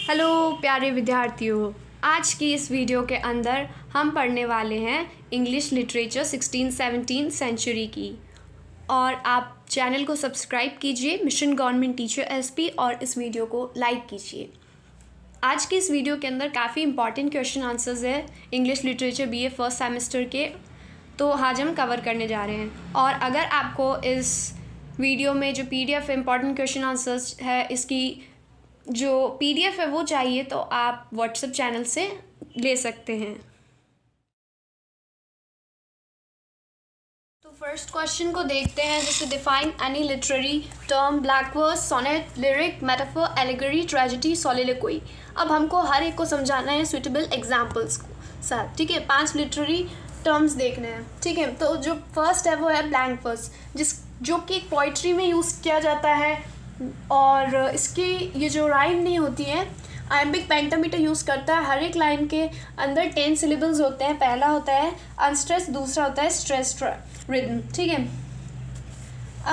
Hello प्यारे विद्यार्थियों, आज की इस वीडियो के अंदर हम पढ़ने वाले हैं इंग्लिश लिटरेचर 16-17 सेंचुरी की। और आप चैनल को सब्सक्राइब कीजिए मिशन गवर्नमेंट टीचर एसपी और इस वीडियो को लाइक कीजिए। आज की इस वीडियो के अंदर काफ़ी इंपॉर्टेंट क्वेश्चन आंसर्स है English literature BA first semester के, तो आज हम कवर करने जा रहे हैं। और अगर आपको इस वीडियो में जो PDF इंपॉर्टेंट क्वेश्चन आंसर्स है इसकी जो PDF है वो चाहिए तो आप व्हाट्सएप चैनल से ले सकते हैं। तो फर्स्ट क्वेश्चन को देखते हैं, जैसे define any literary term, blank verse, sonnet, lyric, metaphor, allegory, tragedy, soliloquy. अब हमको हर एक को समझाना है सुटेबल एग्जाम्पल्स को साथ, ठीक है। 5 लिटरेरी टर्म्स देखने हैं, ठीक है। तो जो फर्स्ट है वो है ब्लैंक वर्स, जो कि पोइट्री में यूज़ किया जाता है और इसकी ये जो राइम नहीं होती है, आयम्बिक पेंटामीटर यूज़ करता है। हर एक लाइन के अंदर 10 सिलेबल्स होते हैं। पहला होता है अनस्ट्रेस, दूसरा होता है स्ट्रेस रिदम, ठीक है।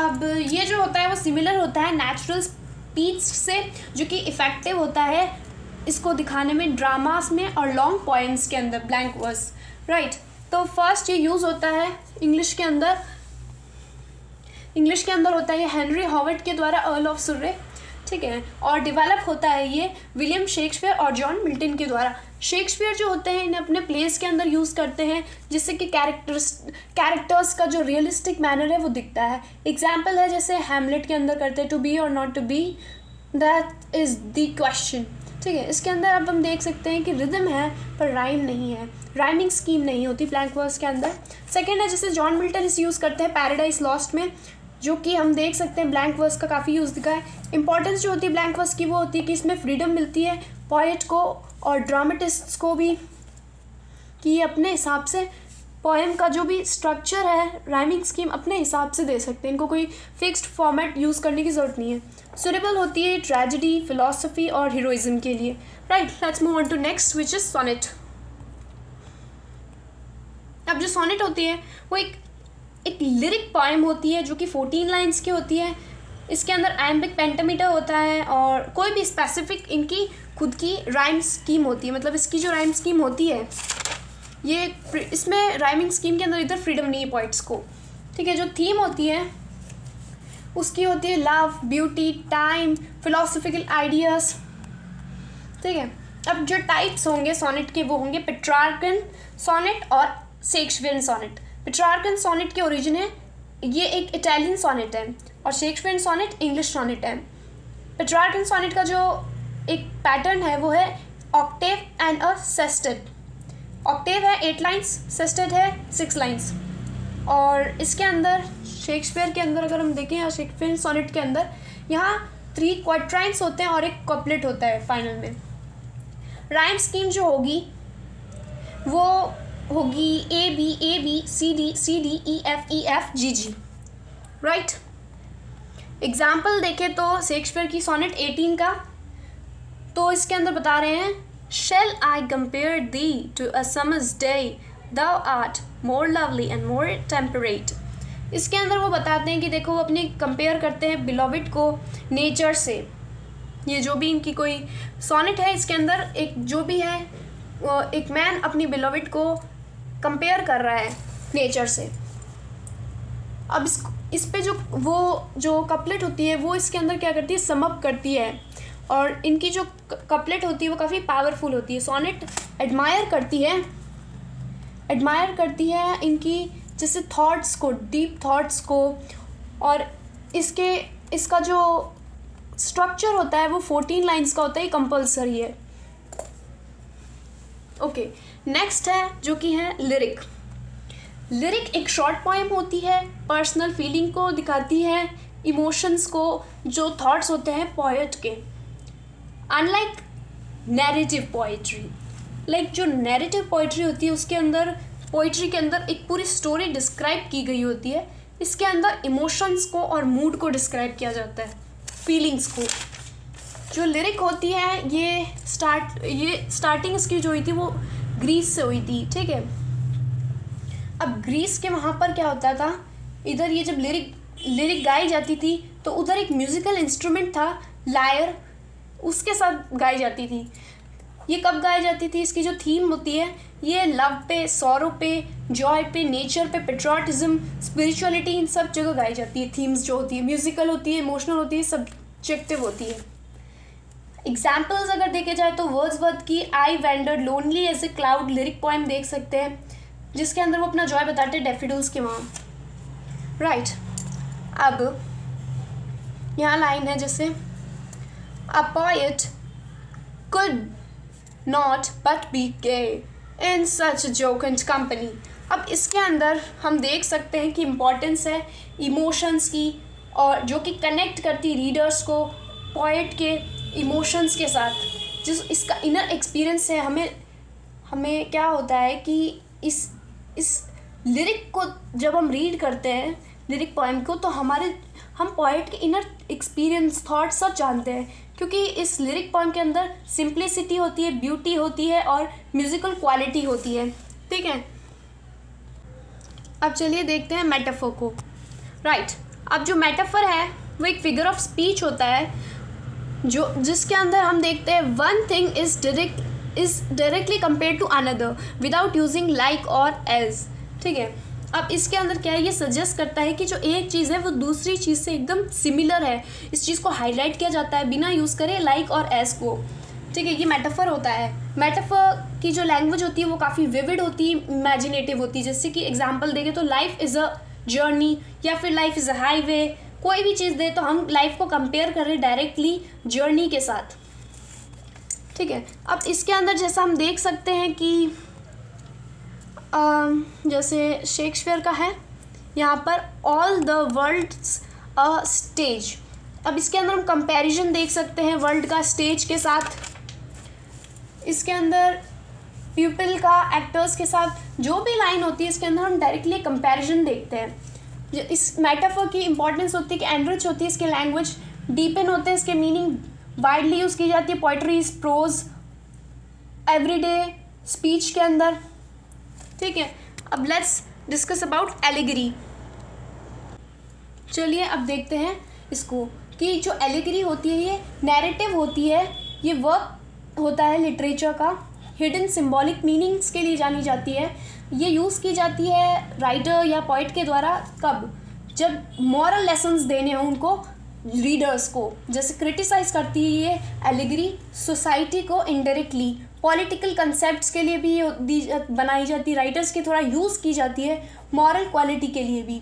अब ये जो होता है वो सिमिलर होता है नेचुरल स्पीच से, जो कि इफ़ेक्टिव होता है इसको दिखाने में ड्रामास में और लॉन्ग पोएम्स के अंदर, ब्लैंक वर्स, राइट। तो फर्स्ट ये यूज़ होता है इंग्लिश के अंदर होता है ये हेनरी हॉवर्ड के द्वारा, अर्ल ऑफ सुरे, ठीक है। और डेवलप होता है ये विलियम शेक्सपियर और जॉन मिल्टन के द्वारा। शेक्सपियर जो होते हैं इन्हें अपने प्लेस के अंदर यूज़ करते हैं जिससे कि कैरेक्टर्स का जो रियलिस्टिक मैनर है वो दिखता है। एग्जाम्पल है जैसे हैमलेट के अंदर करते हैं to be or not to be, that is the question, ठीक है। इसके अंदर अब हम देख सकते हैं कि रिदम है पर राइम नहीं है, राइमिंग स्कीम नहीं होती ब्लैंक वर्स के अंदर। सेकेंड है जैसे जॉन मिल्टन इसे यूज़ करते हैं पैराडाइज लॉस्ट में, जो कि हम देख सकते हैं ब्लैंक वर्स का काफ़ी यूज़ दिखा है। इंपॉर्टेंस जो होती है ब्लैंक वर्स की वो होती है कि इसमें फ्रीडम मिलती है पोएट को और ड्रामेटिस्ट्स को भी, कि अपने हिसाब से पोएम का जो भी स्ट्रक्चर है, राइमिंग स्कीम अपने हिसाब से दे सकते हैं, इनको कोई फिक्स्ड फॉर्मेट यूज़ करने की ज़रूरत नहीं है। सुटेबल होती है ट्रेजेडी, फिलोसफी और हीरोइज्म के लिए, right. Let's move on to next which is sonnet. अब जो सोनेट होती है वो एक लिरिक पोएम होती है जो कि 14 लाइन्स की होती है। इसके अंदर आयम्बिक पेंटामीटर होता है और कोई भी स्पेसिफिक इनकी खुद की राइम स्कीम होती है, मतलब इसकी जो राइम स्कीम होती है ये, इसमें राइमिंग स्कीम के अंदर इधर फ्रीडम नहीं है पोइट्स को, ठीक है। जो थीम होती है उसकी होती है love, beauty, time, philosophical ideas, ठीक है। अब जो टाइप्स होंगे सोनेट के वो होंगे पेट्रार्कन सोनेट और शेक्सपियरियन सोनेट। पेट्रार्कन सोनेट के ओरिजिन है, ये एक इटालियन सोनेट है, और शेक्सपियरियन सोनेट इंग्लिश सोनेट है। पेट्रार्कन सोनेट का जो एक पैटर्न है वो है Octave and a sestet. Octave है 8 लाइन्स, सेस्टेट है 6 लाइन्स। और इसके अंदर शेक्सपियर के अंदर अगर हम देखें या शेक्सपियरियन सोनेट के अंदर यहाँ 3 क्वाट्राइन्स होते हैं और एक कपलेट होता है फाइनल में। राइम स्कीम जो होगी वो होगी A B C D E F G, right. Example देखें तो शेक्सपियर की सोनेट 18 का, तो इसके अंदर बता रहे हैं Shall I compare thee to a summer's day, thou art more lovely and more temperate। इसके अंदर वो बताते हैं कि देखो वो अपनी कंपेयर करते हैं बिलोविड को नेचर से। ये जो भी इनकी कोई सोनेट है इसके अंदर एक जो भी है एक मैन अपनी बिलोविड को कंपेयर कर रहा है नेचर से। अब इस पे जो कपलेट होती है वो इसके अंदर क्या करती है, समअप करती है, और इनकी जो कपलेट होती है वो काफ़ी पावरफुल होती है। सोनेट एडमायर करती है इनकी जैसे थॉट्स को, डीप थॉट्स को, और इसका जो स्ट्रक्चर होता है वो 14 लाइन्स का होता है, कंपल्सरी है। ओके, नेक्स्ट है जो कि है लिरिक। लिरिक एक शॉर्ट पोएम होती है, पर्सनल फीलिंग को दिखाती है, इमोशंस को, जो थॉट्स होते हैं पोएट के। अनलाइक नैरेटिव पोइट्री, जो नैरेटिव पोइट्री होती है उसके अंदर, पोइट्री के अंदर एक पूरी स्टोरी डिस्क्राइब की गई होती है, इसके अंदर इमोशंस को और मूड को डिस्क्राइब किया जाता है, फीलिंग्स को। जो लिरिक होती है ये स्टार्टिंग इसकी जो हुई थी वो ग्रीस से हुई थी, ठीक है। अब ग्रीस के वहाँ पर क्या होता था, इधर ये जब लिरिक गाई जाती थी तो उधर एक म्यूज़िकल इंस्ट्रूमेंट था लायर, उसके साथ गाई जाती थी। ये कब गाई जाती थी? इसकी जो थीम होती है ये लव पे, सॉरो पे, जॉय पे, नेचर पे, पेट्रियाटिज्म, स्पिरिचुअलिटी, इन सब जगह गाई जाती है। थीम्स जो होती है म्यूजिकल होती है, इमोशनल होती है, सब्जेक्टिव होती है। एग्जाम्पल्स अगर देखे जाए तो वर्ड्सवर्थ की I wandered lonely as a cloud lyric poem देख सकते हैं, जिसके अंदर वो अपना जॉय बताते हैं डैफोडिल्स के वहाँ। राइट, अब यहाँ लाइन है जैसे a poet could not but be gay in such jocund company. अब इसके अंदर हम देख सकते हैं कि इम्पोर्टेंस है इमोशंस की, और जो कि कनेक्ट करती रीडर्स को पोएट के इमोशंस के साथ। जिस इसका इनर एक्सपीरियंस है, हमें क्या होता है कि इस लिरिक को जब हम रीड करते हैं, लिरिक पोएम को, तो हम पोएट के इनर एक्सपीरियंस, थॉट्स सब जानते हैं, क्योंकि इस लिरिक पोएम के अंदर सिंप्लिसिटी होती है, ब्यूटी होती है और म्यूजिकल क्वालिटी होती है। ठीक है, अब चलिए देखते हैं मेटाफर को। राइट, अब जो मेटाफर है वो एक फिगर ऑफ स्पीच होता है, जिसके अंदर हम देखते हैं one thing is directly compare to another without using like or as. ठीक है, अब इसके अंदर क्या है, ये सजेस्ट करता है कि जो एक चीज़ है वो दूसरी चीज़ से एकदम सिमिलर है, इस चीज़ को हाईलाइट किया जाता है बिना यूज़ करे लाइक और एज को। ठीक है, ये मेटाफर होता है। मेटाफर की जो लैंग्वेज होती है वो काफ़ी विविड होती है, इमेजिनेटिव होती है। जैसे कि एग्जांपल देंगे तो लाइफ इज़ अ जर्नी, या फिर लाइफ इज़ अ हाईवे, कोई भी चीज़ दे तो हम लाइफ को कंपेयर करें डायरेक्टली जर्नी के साथ। ठीक है, अब इसके अंदर जैसा हम देख सकते हैं कि जैसे शेक्सपियर का है यहाँ पर all the world's a stage. अब इसके अंदर हम कंपैरिजन देख सकते हैं वर्ल्ड का स्टेज के साथ। इसके अंदर पीपल का एक्टर्स के साथ जो भी लाइन होती है, इसके अंदर हम डायरेक्टली कंपैरिजन देखते हैं। इस मेटाफर की इंपॉर्टेंस होती है कि एनरिच होती है इसके लैंग्वेज, डीपन होते हैं इसके मीनिंग, वाइडली यूज़ की जाती है पोइट्रीज, प्रोज, एवरीडे स्पीच के अंदर। ठीक है, अब लेट्स डिस्कस अबाउट एलिगरी। चलिए अब देखते हैं इसको कि जो एलिगरी होती है ये नैरेटिव होती है, ये वर्क होता है लिटरेचर का, हिडन सिंबॉलिक मीनिंग्स के लिए जानी जाती है। ये यूज़ की जाती है राइटर या पोइट के द्वारा कब, जब मॉरल लेसन्स देने हों उनको रीडर्स को। जैसे क्रिटिसाइज करती है ये एलिगरी सोसाइटी को इनडायरेक्टली, पॉलिटिकल कंसेप्ट्स के लिए भी बनाई जाती है, राइटर्स की थोड़ा यूज़ की जाती है, मॉरल क्वालिटी के लिए भी।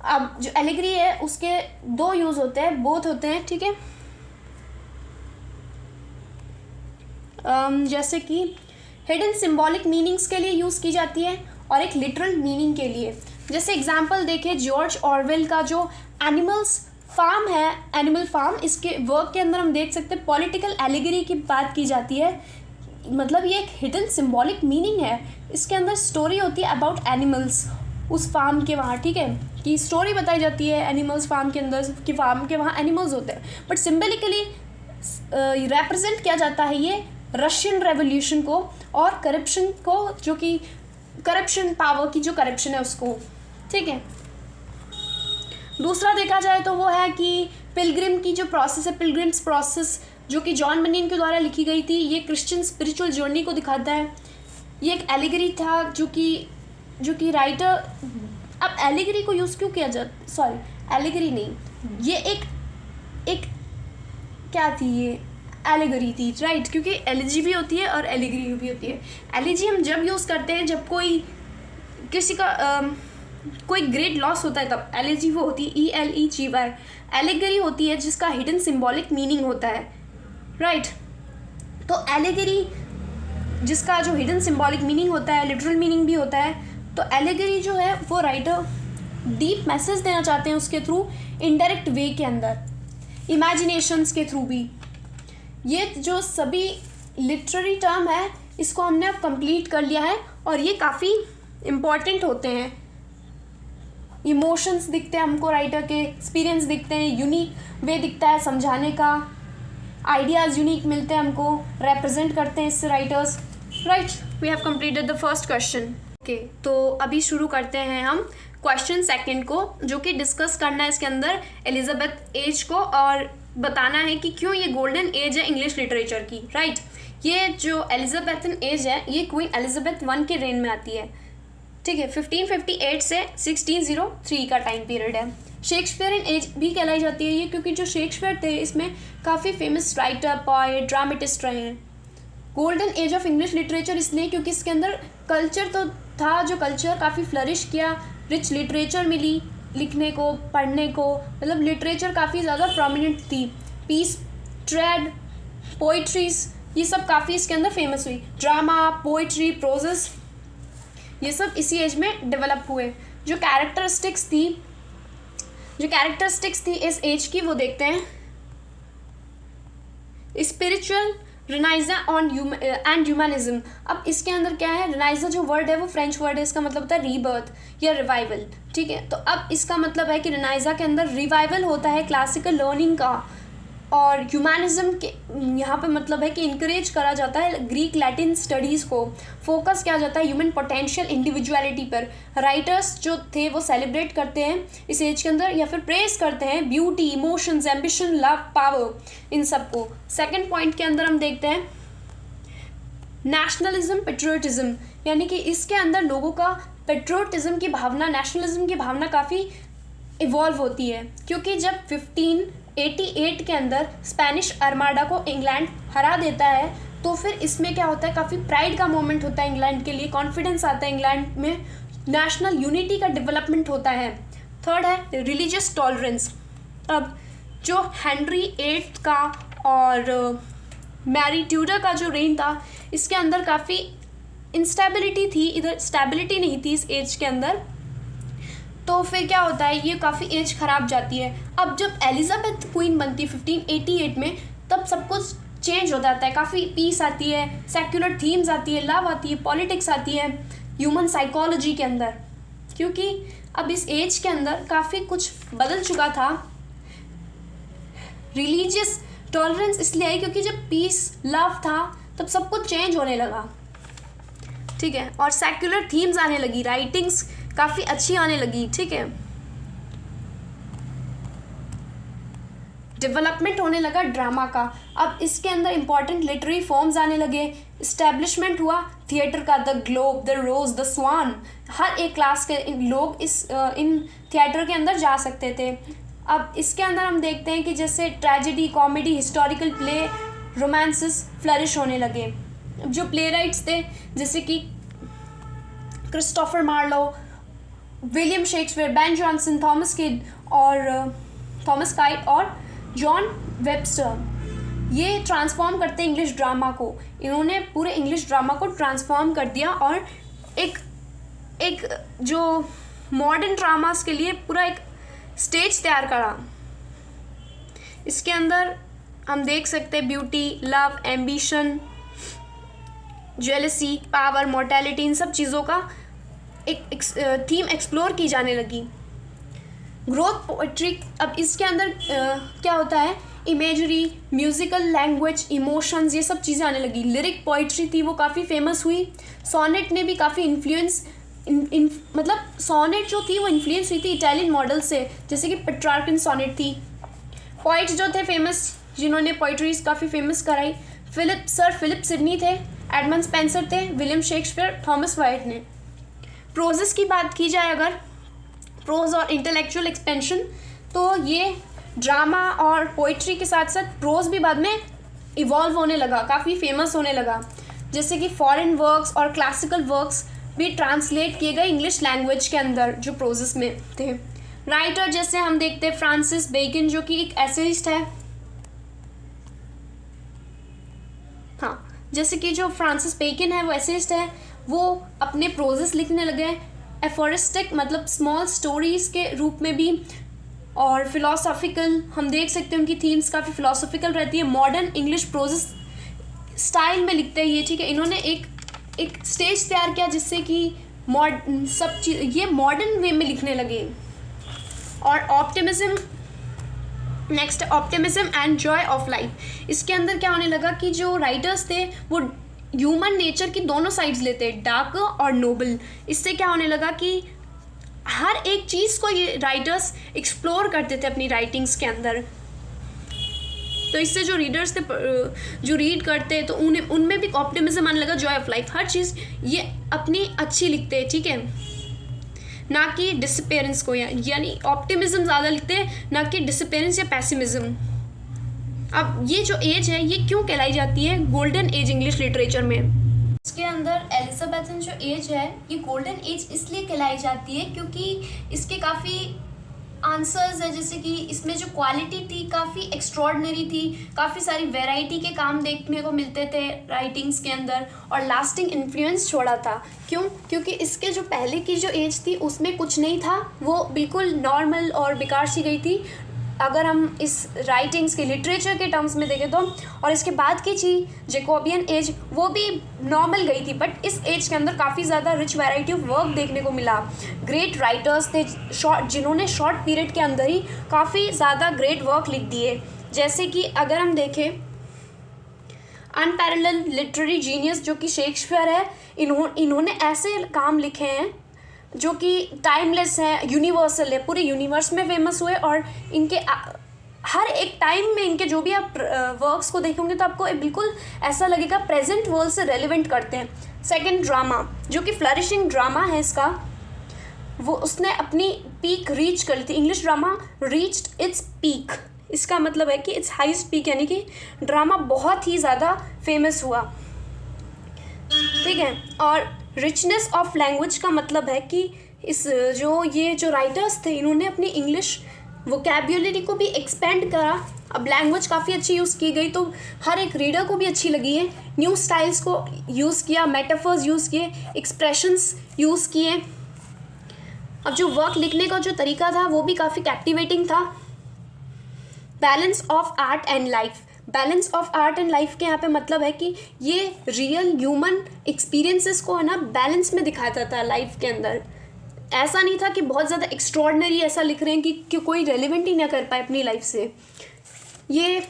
अब जो एलिगरी है उसके दो यूज़ होते हैं, बोथ होते हैं। ठीक है, जैसे कि हिडन सिंबॉलिक मीनिंग्स के लिए यूज़ की जाती है और एक लिटरल मीनिंग के लिए। जैसे एग्जांपल देखें जॉर्ज ऑरवेल का जो एनिमल्स फार्म है, एनिमल फार्म, इसके वर्क के अंदर हम देख सकते हैं पॉलिटिकल एलिगरी की बात की जाती है। मतलब ये एक हिडन सिंबॉलिक मीनिंग है, इसके अंदर स्टोरी होती है अबाउट एनिमल्स उस फार्म के वहाँ। ठीक है, कि स्टोरी बताई जाती है एनिमल्स फार्म के अंदर कि फार्म के वहाँ एनिमल्स होते हैं, बट सिम्बलिकली रिप्रेजेंट किया जाता है ये रशियन रेवोल्यूशन को और करप्शन को, जो कि करप्शन, पावर की जो करप्शन है उसको। ठीक है, दूसरा देखा जाए तो वो है कि पिलग्रिम की जो प्रोसेस है, पिलग्रिम्स प्रोसेस, जो कि जॉन बनीन के द्वारा लिखी गई थी, ये क्रिश्चियन स्पिरिचुअल जर्नी को दिखाता है। ये एक एलिगरी था जो कि राइटर, अब एलिगरी को यूज़ क्यों किया जाता, सॉरी एलिगरी नहीं, ये एक क्या थी, ये एलिगरी थी। राइट, क्योंकि एलिजी भी होती है और एलिगरी भी होती है। एलिजी हम जब यूज़ करते हैं जब किसी का कोई ग्रेट लॉस होता है तब एलिजी वो होती है, ELEGY। एलिगरी होती है जिसका हिडन सिंबॉलिक मीनिंग होता है। राइट, तो एलिगरी जिसका जो हिडन सिंबॉलिक मीनिंग होता है, लिटरल मीनिंग भी होता है, तो एलिगरी जो है वो राइटर डीप मैसेज देना चाहते हैं उसके थ्रू, इनडायरेक्ट वे के अंदर, इमेजिनेशंस के थ्रू भी। ये जो सभी लिटरेरी टर्म है इसको हमने अब कंप्लीट कर लिया है और ये काफ़ी इम्पॉर्टेंट होते हैं। इमोशंस दिखते हैं हमको, राइटर के एक्सपीरियंस दिखते हैं, यूनिक वे दिखता है समझाने का, आइडियाज़ यूनिक मिलते हैं हमको, रिप्रेजेंट करते हैं इससे writers. Right, we have completed the first question. Okay, तो अभी शुरू करते हैं हम क्वेश्चन सेकंड को, जो कि डिस्कस करना है इसके अंदर एलिजाबेथ एज को और बताना है कि क्यों ये गोल्डन एज है इंग्लिश लिटरेचर की, राइट। ये जो एलिजाबेथन एज है ये क्वीन एलिजाबेथ वन के रेन में आती है, ठीक है। 1558 से 1603 का टाइम पीरियड है। शेक्सपियरियन एज भी कहलाई जाती है ये, क्योंकि जो शेक्सपियर थे इसमें काफ़ी फेमस राइटर, पोएट, ड्रामेटिस्ट रहे हैं। Golden age of English literature इसलिए क्योंकि इसके अंदर कल्चर तो था, जो कल्चर काफ़ी फ्लरिश किया, रिच लिटरेचर मिली लिखने को, पढ़ने को, मतलब लिटरेचर काफ़ी ज़्यादा प्रोमिनेंट थी। पीस, ट्रेड, पोइट्रीज, ये सब काफ़ी इसके अंदर फेमस हुई। ड्रामा, पोइट्री, प्रोजेस, ये सब इसी एज में डेवलप हुए। जो कैरेक्टरिस्टिक्स थी इस एज की वो देखते हैं। Spiritual, renaissance and humanism. अब इसके अंदर क्या है, रिनाइजा जो वर्ड है वो फ्रेंच वर्ड है, इसका मतलब होता है रीबर्थ या रिवाइवल, ठीक है। तो अब इसका मतलब है कि रिनाइजा के अंदर रिवाइवल होता है क्लासिकल लर्निंग का, और ह्यूमनिज्म के यहाँ पे मतलब है कि इनकरेज करा जाता है ग्रीक लैटिन स्टडीज़ को, फोकस किया जाता है ह्यूमन पोटेंशियल, इंडिविजुअलिटी पर। राइटर्स जो थे वो सेलिब्रेट करते हैं इस एज के अंदर, या फिर प्रेस करते हैं beauty, emotions, ambition, love, power, इन सबको। सेकंड पॉइंट के अंदर हम देखते हैं नेशनलिज्म, पेट्रियोटिज्म, यानी कि इसके अंदर लोगों का पेट्रियोटिज्म की भावना, नेशनलिज्म की भावना काफ़ी इवॉल्व होती है, क्योंकि जब 1588 के अंदर स्पेनिश आर्माडा को इंग्लैंड हरा देता है तो फिर इसमें क्या होता है, काफ़ी प्राइड का मोमेंट होता है इंग्लैंड के लिए, कॉन्फिडेंस आता है इंग्लैंड में, नेशनल यूनिटी का डेवलपमेंट होता है। थर्ड है रिलीजियस टॉलरेंस। अब जो हेनरी 8 का और मैरी ट्यूडर का जो रेन था इसके अंदर काफ़ी इंस्टेबिलिटी थी, इधर स्टेबिलिटी नहीं थी इस एज के अंदर, तो फिर क्या होता है ये काफ़ी एज ख़राब जाती है। अब जब एलिजाबेथ क्वीन बनती है 1588 में, तब सब कुछ चेंज हो जाता है, काफ़ी पीस आती है, सेक्युलर थीम्स आती है, लव आती है, पॉलिटिक्स आती है ह्यूमन साइकोलॉजी के अंदर, क्योंकि अब इस एज के अंदर काफ़ी कुछ बदल चुका था। रिलीजियस टॉलरेंस इसलिए आई क्योंकि जब पीस, लव था तब सब कुछ चेंज होने लगा, ठीक है, और सेक्युलर थीम्स आने लगी, राइटिंग्स काफ़ी अच्छी आने लगी, ठीक है, डेवलपमेंट होने लगा ड्रामा का। अब इसके अंदर इंपॉर्टेंट लिटरेरी फॉर्म्स आने लगे, इस्टेब्लिशमेंट हुआ थिएटर का, the Globe, the Rose, the Swan, हर एक क्लास के लोग इन थिएटर के अंदर जा सकते थे। अब इसके अंदर हम देखते हैं कि जैसे tragedy, comedy, historical play, romances flourish होने लगे। जो प्ले राइट्स थे जैसे कि Christopher Marlowe, William Shakespeare, Ben Jonson, Thomas Kyd और जॉन वेबस्टर, ये ट्रांसफॉर्म करते इंग्लिश ड्रामा को। इन्होंने पूरे इंग्लिश ड्रामा को ट्रांसफॉर्म कर दिया और एक जो मॉडर्न ड्रामास के लिए पूरा एक स्टेज तैयार करा। इसके अंदर हम देख सकते हैं beauty, love, ambition, jealousy, power, mortality, इन सब चीज़ों का एक थीम एक्सप्लोर की जाने लगी। ग्रोथ पोएट्री, अब इसके अंदर क्या होता है, इमेजरी, म्यूजिकल लैंग्वेज, इमोशंस, ये सब चीज़ें आने लगी। लिरिक पोइट्री थी वो काफ़ी फेमस हुई। सोनेट ने भी काफ़ी इन्फ्लुएंस मतलब सोनेट जो थी वो इन्फ्लुएंस हुई थी इटालियन मॉडल से, जैसे कि पेट्रार्कन सोनेट थी। पोइट्स जो थे फेमस, जिन्होंने पोइट्रीज काफ़ी फेमस कराई, सर फिलिप सिडनी थे, एडमंड स्पेंसर थे, विलियम शेक्सपियर, थॉमस वाइट ने। प्रोजेस की बात की जाए अगर, प्रोज और इंटेलेक्चुअल एक्सपेंशन, तो ये ड्रामा और पोइट्री के साथ साथ प्रोज भी बाद में इवॉल्व होने लगा, काफ़ी फेमस होने लगा, जैसे कि फॉरेन वर्क्स और क्लासिकल वर्क्स भी ट्रांसलेट किए गए इंग्लिश लैंग्वेज के अंदर जो प्रोजेस में थे। राइटर जैसे हम देखते हैं फ्रांसिस बेकन, जो कि एक एसेइस्ट है, हाँ, जैसे कि जो फ्रांसिस बेकन है वो एसेइस्ट है, वो अपने प्रोजेस लिखने लगे एफोरिस्टिक मतलब स्मॉल स्टोरीज के रूप में भी, और फिलोसॉफिकल हम देख सकते हैं उनकी थीम्स काफ़ी फिलोसॉफिकल रहती है। मॉडर्न इंग्लिश प्रोजेस स्टाइल में लिखते हैं ये, ठीक है। इन्होंने एक स्टेज तैयार किया जिससे कि सब चीज़ ये मॉडर्न वे में लिखने लगे। और optimism, next optimism and Joy of life. इसके अंदर क्या होने लगा कि जो राइटर्स थे वो ह्यूमन नेचर की दोनों साइड्स लेते हैं, डार्क और नोबल। इससे क्या होने लगा कि हर एक चीज़ को ये राइटर्स एक्सप्लोर करते थे अपनी राइटिंग्स के अंदर। तो इससे जो रीडर्स थे, जो रीड करते तो उन्हें उनमें भी ऑप्टिमिज्म आने लगा, जॉय ऑफ लाइफ, हर चीज़ ये अपनी अच्छी लिखते हैं, ठीक है, ना कि डिसअपेरेंस को, यानी ऑप्टिमिज्म ज़्यादा लिखते हैं ना कि डिसअपेरेंस या पैसिमिज्म। अब ये जो एज है ये क्यों कहलाई जाती है गोल्डन एज इंग्लिश लिटरेचर में? इसके अंदर एलिजाबेथन जो एज है ये गोल्डन एज इसलिए कहलाई जाती है क्योंकि इसके काफ़ी आंसर्स है, जैसे कि इसमें जो क्वालिटी थी काफ़ी एक्स्ट्रॉर्डनरी थी, काफ़ी सारी वैरायटी के काम देखने को मिलते थे राइटिंग्स के अंदर, और लास्टिंग इन्फ्लुएंस छोड़ा था। क्यों? क्योंकि इसके जो पहले की जो एज थी उसमें कुछ नहीं था, वो बिल्कुल नॉर्मल और बेकार सी गई थी अगर हम इस राइटिंग्स के लिटरेचर के टर्म्स में देखें तो। और इसके बाद की चीज़ जैकोबियन एज वो भी नॉर्मल गई थी, बट इस एज के अंदर काफ़ी ज़्यादा रिच वैरायटी ऑफ वर्क देखने को मिला। ग्रेट राइटर्स थे जिन्होंने शॉर्ट पीरियड के अंदर ही काफ़ी ज़्यादा ग्रेट वर्क लिख दिए। जैसे कि अगर हम देखें अनपैरेलल लिटरेरी जीनियस जो कि शेक्सपियर है, इन्होंने ऐसे काम लिखे हैं जो कि टाइमलेस है, यूनिवर्सल है, पूरे यूनिवर्स में फेमस हुए, और इनके हर एक टाइम में इनके जो भी आप वर्क्स को देखेंगे तो आपको बिल्कुल ऐसा लगेगा प्रेजेंट वर्ल्ड से रेलिवेंट करते हैं। सेकंड, ड्रामा जो कि फ्लरिशिंग ड्रामा है इसका, वो उसने अपनी पीक रीच कर ली थी। English drama reached its peak, इसका मतलब है कि इट्स हाईएस्ट पीक, यानी कि ड्रामा बहुत ही ज़्यादा फेमस हुआ, ठीक है। और रिचनेस ऑफ लैंग्वेज का मतलब है कि ये जो राइटर्स थे इन्होंने अपनी इंग्लिश वोकैब्युलरी को भी एक्सपेंड करा। अब लैंग्वेज काफ़ी अच्छी यूज़ की गई तो हर एक रीडर को भी अच्छी लगी है। न्यू स्टाइल्स को यूज़ किया, मेटाफर्स यूज़ किए, एक्सप्रेशंस यूज़ किए। अब जो वर्क लिखने का जो तरीका था वो भी काफ़ी कैप्टिवेटिंग था। Balance of art and life, balance of art and life के यहाँ पे मतलब है कि ये रियल ह्यूमन एक्सपीरियंसेस को है ना बैलेंस में दिखाता था लाइफ के अंदर। ऐसा नहीं था कि बहुत ज़्यादा एक्स्ट्रॉर्डनरी ऐसा लिख रहे हैं कि कोई रेलिवेंट ही ना कर पाए अपनी लाइफ से। ये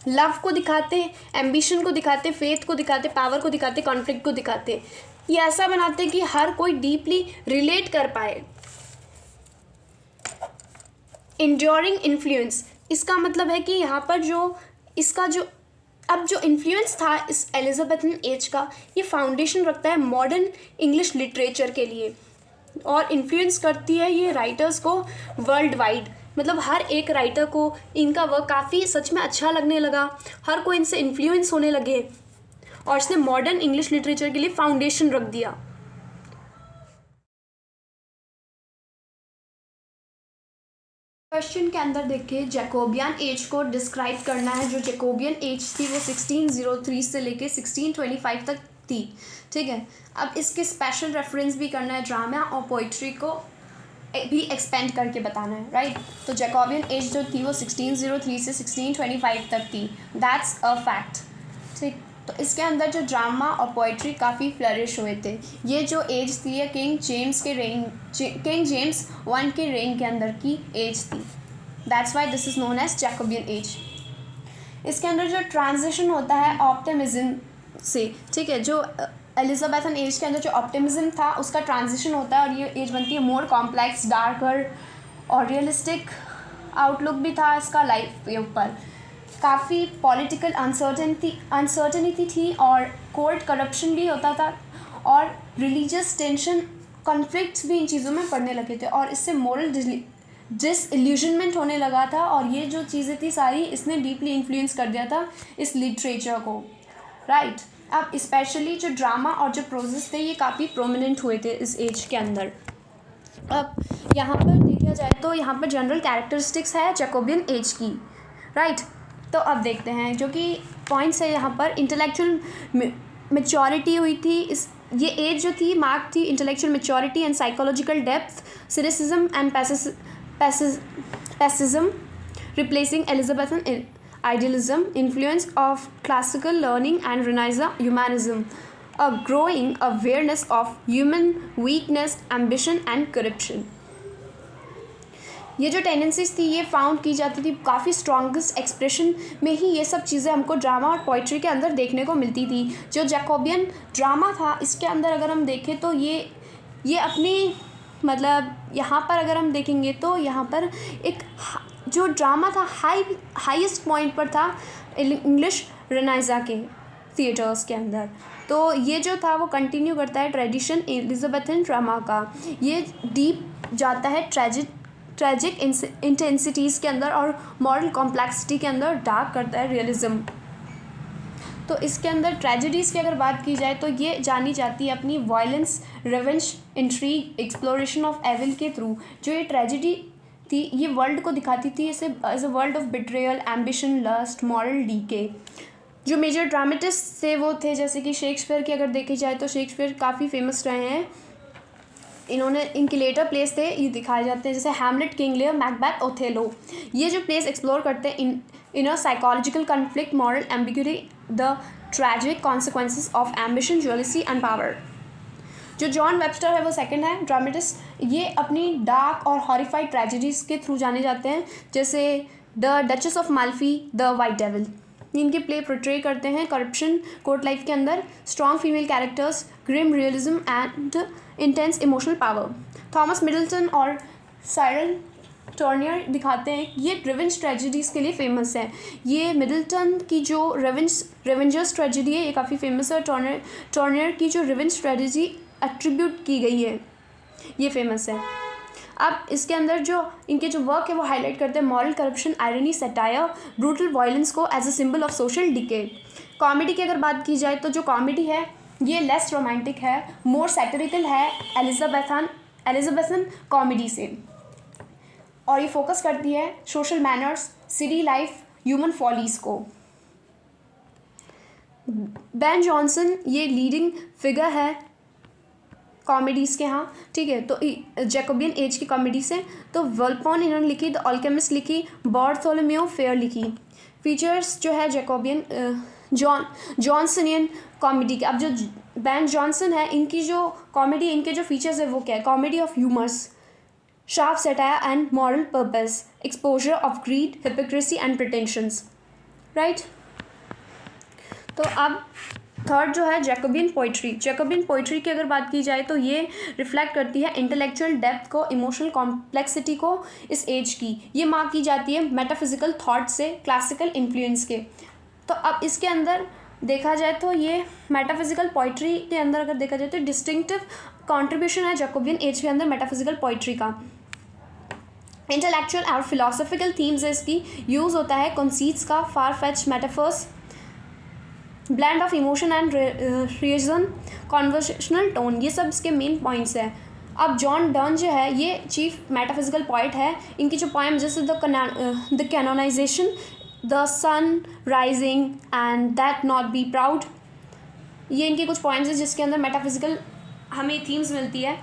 लव को दिखाते, एम्बिशन को दिखाते, फेथ को दिखाते, पावर को दिखाते, कॉन्फ्लिक्ट को दिखाते। ये ऐसा बनाते कि हर कोई डीपली रिलेट कर पाए। इंड्योरिंग इन्फ्लुएंस, इसका मतलब है कि यहाँ पर अब जो इन्फ्लुएंस था इस एलिजाबेथन एज का, ये फाउंडेशन रखता है मॉडर्न इंग्लिश लिटरेचर के लिए, और इन्फ्लुएंस करती है ये राइटर्स को वर्ल्ड वाइड। मतलब हर एक राइटर को इनका वर्क काफ़ी सच में अच्छा लगने लगा, हर कोई इनसे इन्फ्लुएंस होने लगे, और इसने मॉडर्न इंग्लिश लिटरेचर के लिए फाउंडेशन रख दिया। क्वेश्चन के अंदर देखिए जैकोबियन एज को डिस्क्राइब करना है। जो जैकोबियन एज थी वो 1603 से लेके 1625 तक थी, ठीक है। अब इसके स्पेशल रेफरेंस भी करना है, ड्रामा और पोइट्री को भी एक्सपेंड करके बताना है, राइट। तो जैकोबियन एज जो थी वो 1603 से 1625 तक थी, दैट्स अ फैक्ट, ठीक। तो इसके अंदर जो ड्रामा और पोइट्री काफ़ी फ्लरिश हुए थे। ये जो एज थी ये किंग जेम्स I के रेन के अंदर की एज थी, that's why this is known as Jacobean age. इसके अंदर जो ट्रांजिशन होता है ऑप्टिमिज्म से, ठीक है, जो एलिजाबेथन एज के अंदर जो ऑप्टिमिज्म था उसका ट्रांजिशन होता है, और ये एज बनती है मोर कॉम्प्लेक्स, डार्कर और रियलिस्टिक आउटलुक भी था इसका लाइफ के ऊपर। काफ़ी पॉलिटिकल अनसर्टेनिटी थी, और कोर्ट करप्शन भी होता था, और रिलीजियस टेंशन, कॉन्फ्लिक्ट्स भी इन चीज़ों में पड़ने लगे थे, और इससे मोरल डिसइल्यूजनमेंट होने लगा था। और ये जो चीज़ें थी सारी इसने डीपली इन्फ्लुएंस कर दिया था इस लिटरेचर को, राइट। अब स्पेशली जो ड्रामा और जो प्रोजेस थे ये काफ़ी प्रोमिनेंट हुए थे इस एज के अंदर। अब यहाँ पर देखा जाए तो यहाँ पर जनरल कैरेक्टरिस्टिक्स है जैकोबियन एज की, राइट। तो अब देखते हैं जो कि पॉइंट्स है यहाँ पर। इंटेलेक्चुअल मैच्योरिटी हुई थी, ये एज जो थी मार्क थी intellectual maturity and psychological depth, cynicism and pessimism replacing Elizabethan idealism, influence of classical learning and Renaissance humanism, a growing awareness of human weakness, ambition and corruption. ये जो tendencies थी ये फाउंड की जाती थी काफ़ी स्ट्रॉन्गेस्ट एक्सप्रेशन में ही। ये सब चीज़ें हमको ड्रामा और पोइट्री के अंदर देखने को मिलती थी। जो जैकोबियन ड्रामा था इसके अंदर अगर हम देखें तो ये अपनी मतलब यहाँ पर अगर हम देखेंगे तो यहाँ पर एक जो ड्रामा था हाईएस्ट पॉइंट पर था इंग्लिश रेनाइजा के थिएटर्स के अंदर। तो ये जो था वो कंटिन्यू करता है ट्रेडिशन एलिजाबेथन ड्रामा का। ये डीप जाता है ट्रेजिक इंटेंसिटीज़ के अंदर और मॉरल कॉम्प्लेक्सिटी के अंदर डार्क करता है रियलिज्म। तो इसके अंदर ट्रेजेडीज़ की अगर बात की जाए तो ये जानी जाती है अपनी violence, revenge, intrigue, exploration of evil के थ्रू। जो ये ट्रेजेडी थी ये वर्ल्ड को दिखाती थी इसे as a world of betrayal, ambition, lust, moral decay. जो मेजर ड्रामेटिस्ट थे वो थे जैसे कि शेक्सपियर की अगर देखी जाए तो शेक्सपियर काफ़ी फेमस रहे हैं। इन्होंने इनके लेटर प्लेस थे ये दिखाए जाते हैं जैसे Hamlet, King Lear, Macbeth, Othello. ये जो प्लेस एक्सप्लोर करते हैं inner psychological conflict, moral ambiguity, the tragic consequences of ambition, jealousy and power. जो जॉन वेबस्टर है वो सेकंड है ड्रामेटिस्ट। ये अपनी डार्क और हॉरिफाइड ट्रेजेडीज़ के थ्रू जाने जाते हैं जैसे the Duchess of Malfi, the White Devil. इनके प्ले पोर्ट्रे करते हैं करप्शन, कोर्ट लाइफ के अंदर, strong female characters, grim realism and intense emotional power. Thomas Middleton और साइरल टर्नियर दिखाते हैं ये रिवेंज ट्रेजेडीज़ के लिए फेमस है। ये मिडल्टन की जो रिवेंजर्स ट्रेजेडी है ये काफ़ी फेमस है। टर्नियर की जो रिवेंज ट्रेजेडी एट्रीब्यूट की गई है ये फेमस है। अब इसके अंदर जो इनके जो वर्क है वो हाईलाइट करते हैं moral corruption, irony, satire, brutal violence को as a symbol of social decay. Comedy की अगर बात की जाए तो जो कॉमेडी है ये लेस रोमांटिक है, मोर सैटिरिकल है एलिजाबेथन कॉमेडी से, और ये फोकस करती है social manners, city life, human follies को। बेन जॉनसन ये लीडिंग फिगर है कॉमेडीज़ के यहाँ, ठीक है। तो जैकोबियन एज की कॉमेडी से तो वोल्पोन इन्होंने लिखी, द अल्केमिस्ट लिखी, बार्थोलोमेव फेयर लिखी। फीचर्स जो है जैकोबियन जॉनसनियन कॉमेडी के। अब जो बेन जॉनसन है इनकी जो कॉमेडी, इनके जो फीचर्स है वो क्या है? Comedy of humours, sharp satire and moral purpose, exposure of greed, hypocrisy and pretensions, right. तो अब थर्ड जो है जैकोबियन पोइट्री। जैकोबियन पोइट्री की अगर बात की जाए तो ये रिफ्लेक्ट करती है इंटेलेक्चुअल डेप्थ को, इमोशनल कॉम्प्लेक्सिटी को इस एज की। ये मार्क की जाती है मेटाफिजिकल थॉट से, क्लासिकल इन्फ्लुएंस के। तो अब इसके अंदर देखा जाए तो ये मेटाफिजिकल पोइट्री के अंदर अगर देखा जाए तो डिस्टिंक्टिव कॉन्ट्रीब्यूशन है जैकोबियन एज के अंदर मेटाफिजिकल पोइट्री का। इंटेलेक्चुअल और फिलोसॉफिकल थीम्स है इसकी, यूज़ होता है कंसीट्स का, far fetch metaphors, blend of emotion and reason, conversational tone, ये सब इसके मेन पॉइंट्स हैं। अब जॉन डन जो है ये चीफ मेटाफिजिकल पोइट है। इनकी जो पोएम जैसे the canonization, the sun rising and death not be proud, ये इनके कुछ पॉइंट्स हैं जिसके अंदर मेटाफिजिकल हमें थीम्स मिलती है।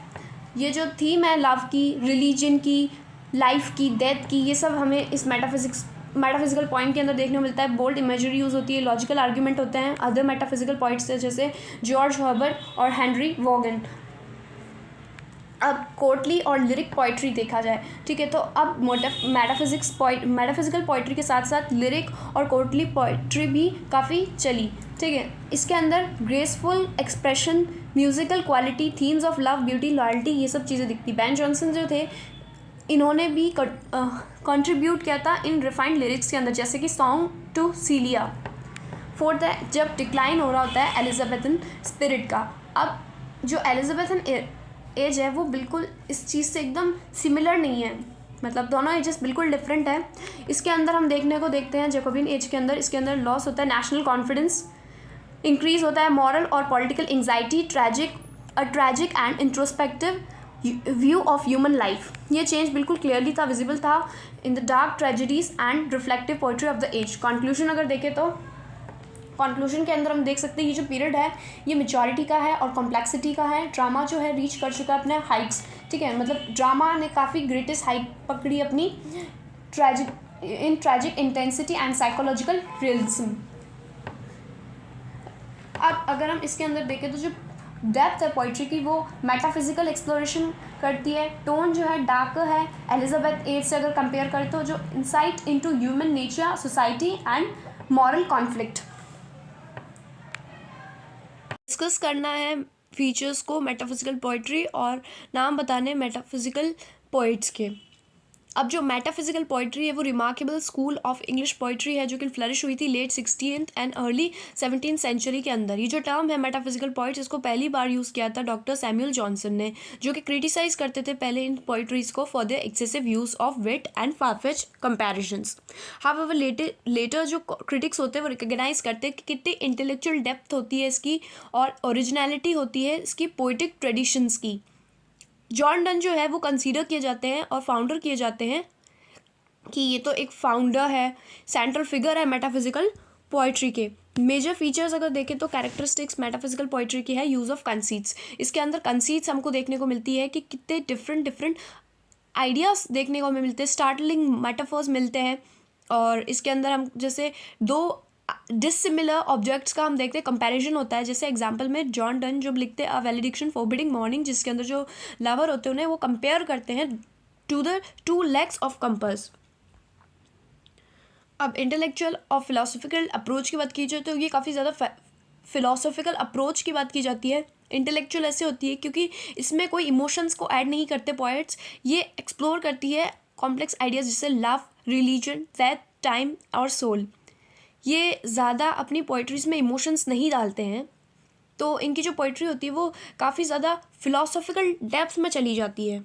ये जो थीम है लव की, रिलीजन की, लाइफ की, डेथ की, ये सब हमें इस मेटाफिजिकल पॉइंट के अंदर देखने को मिलता है। बोल्ड इमेजरी यूज़ होती है, लॉजिकल आर्ग्यूमेंट होते हैं अदर मेटाफिजिकल पॉइंट्स से जैसे जॉर्ज हर्बर्ट और हेनरी वॉगन। अब कोर्टली और लिरिक पोइट्री देखा जाए, ठीक है, तो अब मेटाफिजिकल पोइट्री के साथ साथ लिरिक और कोर्टली पोइट्री भी काफ़ी चली, ठीक है। इसके अंदर graceful expression, musical quality, themes of love, beauty, loyalty, ये सब चीज़ें दिखती। बेन जॉनसन जो थे इन्होंने भी कंट्रीब्यूट किया था इन रिफाइंड लिरिक्स के अंदर जैसे कि सॉन्ग टू सीलिया। फोर्थ है जब डिक्लाइन हो रहा होता है एलिजाबेथन स्पिरिट का। अब जो एलिजाबेथन एज है वो बिल्कुल इस चीज़ से एकदम सिमिलर नहीं है, मतलब दोनों एजेस बिल्कुल डिफरेंट है। इसके अंदर हम देखते हैं जैकोबियन एज के अंदर, इसके अंदर लॉस होता है नेशनल कॉन्फिडेंस, इंक्रीज होता है मॉरल और political anxiety, tragic and introspective view of human life. ये चेंज बिल्कुल क्लियरली था, विजिबल था in the dark tragedies and reflective poetry of the age. Conclusion अगर देखें तो कंक्लूजन के अंदर हम देख सकते हैं ये जो पीरियड है ये मेजॉरिटी का है और कॉम्प्लेक्सिटी का है। ड्रामा जो है रीच कर चुका है अपने हाइट्स, ठीक है, मतलब ड्रामा ने काफ़ी ग्रेटेस्ट हाइट पकड़ी अपनी tragic intensity and psychological realism. अब अगर हम इसके अंदर देखें तो जो डेप्थ है पोइट्री की वो मेटाफिजिकल एक्सप्लोरेशन करती है। टोन जो है डार्क है एलिजाबेथ एज से अगर कंपेयर करें तो, जो insight into human nature, society and moral conflict. Discuss करना है फीचर्स को मेटाफिजिकल पोइट्री और नाम बताने मेटाफिजिकल पोइट्स के। अब जो मेटाफिजिकल पोइट्री है वो remarkable school of English poetry है जो कि फ्लरिश हुई थी late 16th and early 17th century के अंदर। ये जो टर्म है मेटाफिजिकल पोइट्स, इसको पहली बार यूज़ किया था डॉक्टर सैमुअल जॉनसन ने, जो कि क्रिटिसाइज करते थे पहले इन पोइट्रीज को for their excessive use of wit and far fetch comparisons. However later जो क्रिटिक्स होते हैं वो रिकग्नाइज करते हैं कि कितनी इंटेलेक्चुअल डेप्थ होती है इसकी और ओरिजिनलिटी होती है इसकी पोइटिक ट्रेडिशंस की। जॉन डन जो है वो कंसीडर किए जाते हैं और फाउंडर किए जाते हैं कि ये तो एक फाउंडर है, सेंट्रल फिगर है मेटाफिजिकल पोइट्री के। मेजर फीचर्स अगर देखें तो कैरेक्टरिस्टिक्स मेटाफिजिकल पोइट्री की है यूज़ ऑफ कंसीट्स। इसके अंदर कंसीट्स हमको देखने को मिलती है कि कितने डिफरेंट आइडियाज़ देखने को हमें मिलते हैं, स्टार्टलिंग मेटाफर्स मिलते हैं। और इसके अंदर हम जैसे दो डिसिमिलर ऑब्जेक्ट्स का हम देखते हैं कंपैरिजन होता है। जैसे एग्जांपल में जॉन डन जो लिखते हैं अ वैलिडिक्शन फॉरबिडिंग मॉर्निंग, जिसके अंदर जो लवर होते हैं उन्हें वो कंपेयर करते हैं to the two legs of compass. अब इंटेलेक्चुअल और फिलोसॉफिकल अप्रोच की बात की जाए तो ये काफ़ी ज़्यादा फिलोसॉफिकल अप्रोच की बात की जाती है। इंटेलेक्चुअल ऐसे होती है क्योंकि इसमें कोई इमोशंस को ऐड नहीं करते पोएट्स, ये एक्सप्लोर करती है कॉम्प्लेक्स आइडियाज़ जैसे लव, रिलीजन, डेथ, टाइम और सोल। ये ज़्यादा अपनी पोइट्रीज़ में इमोशंस नहीं डालते हैं, तो इनकी जो पोइट्री होती है वो काफ़ी ज़्यादा फिलोसॉफिकल डेप्थ में चली जाती है।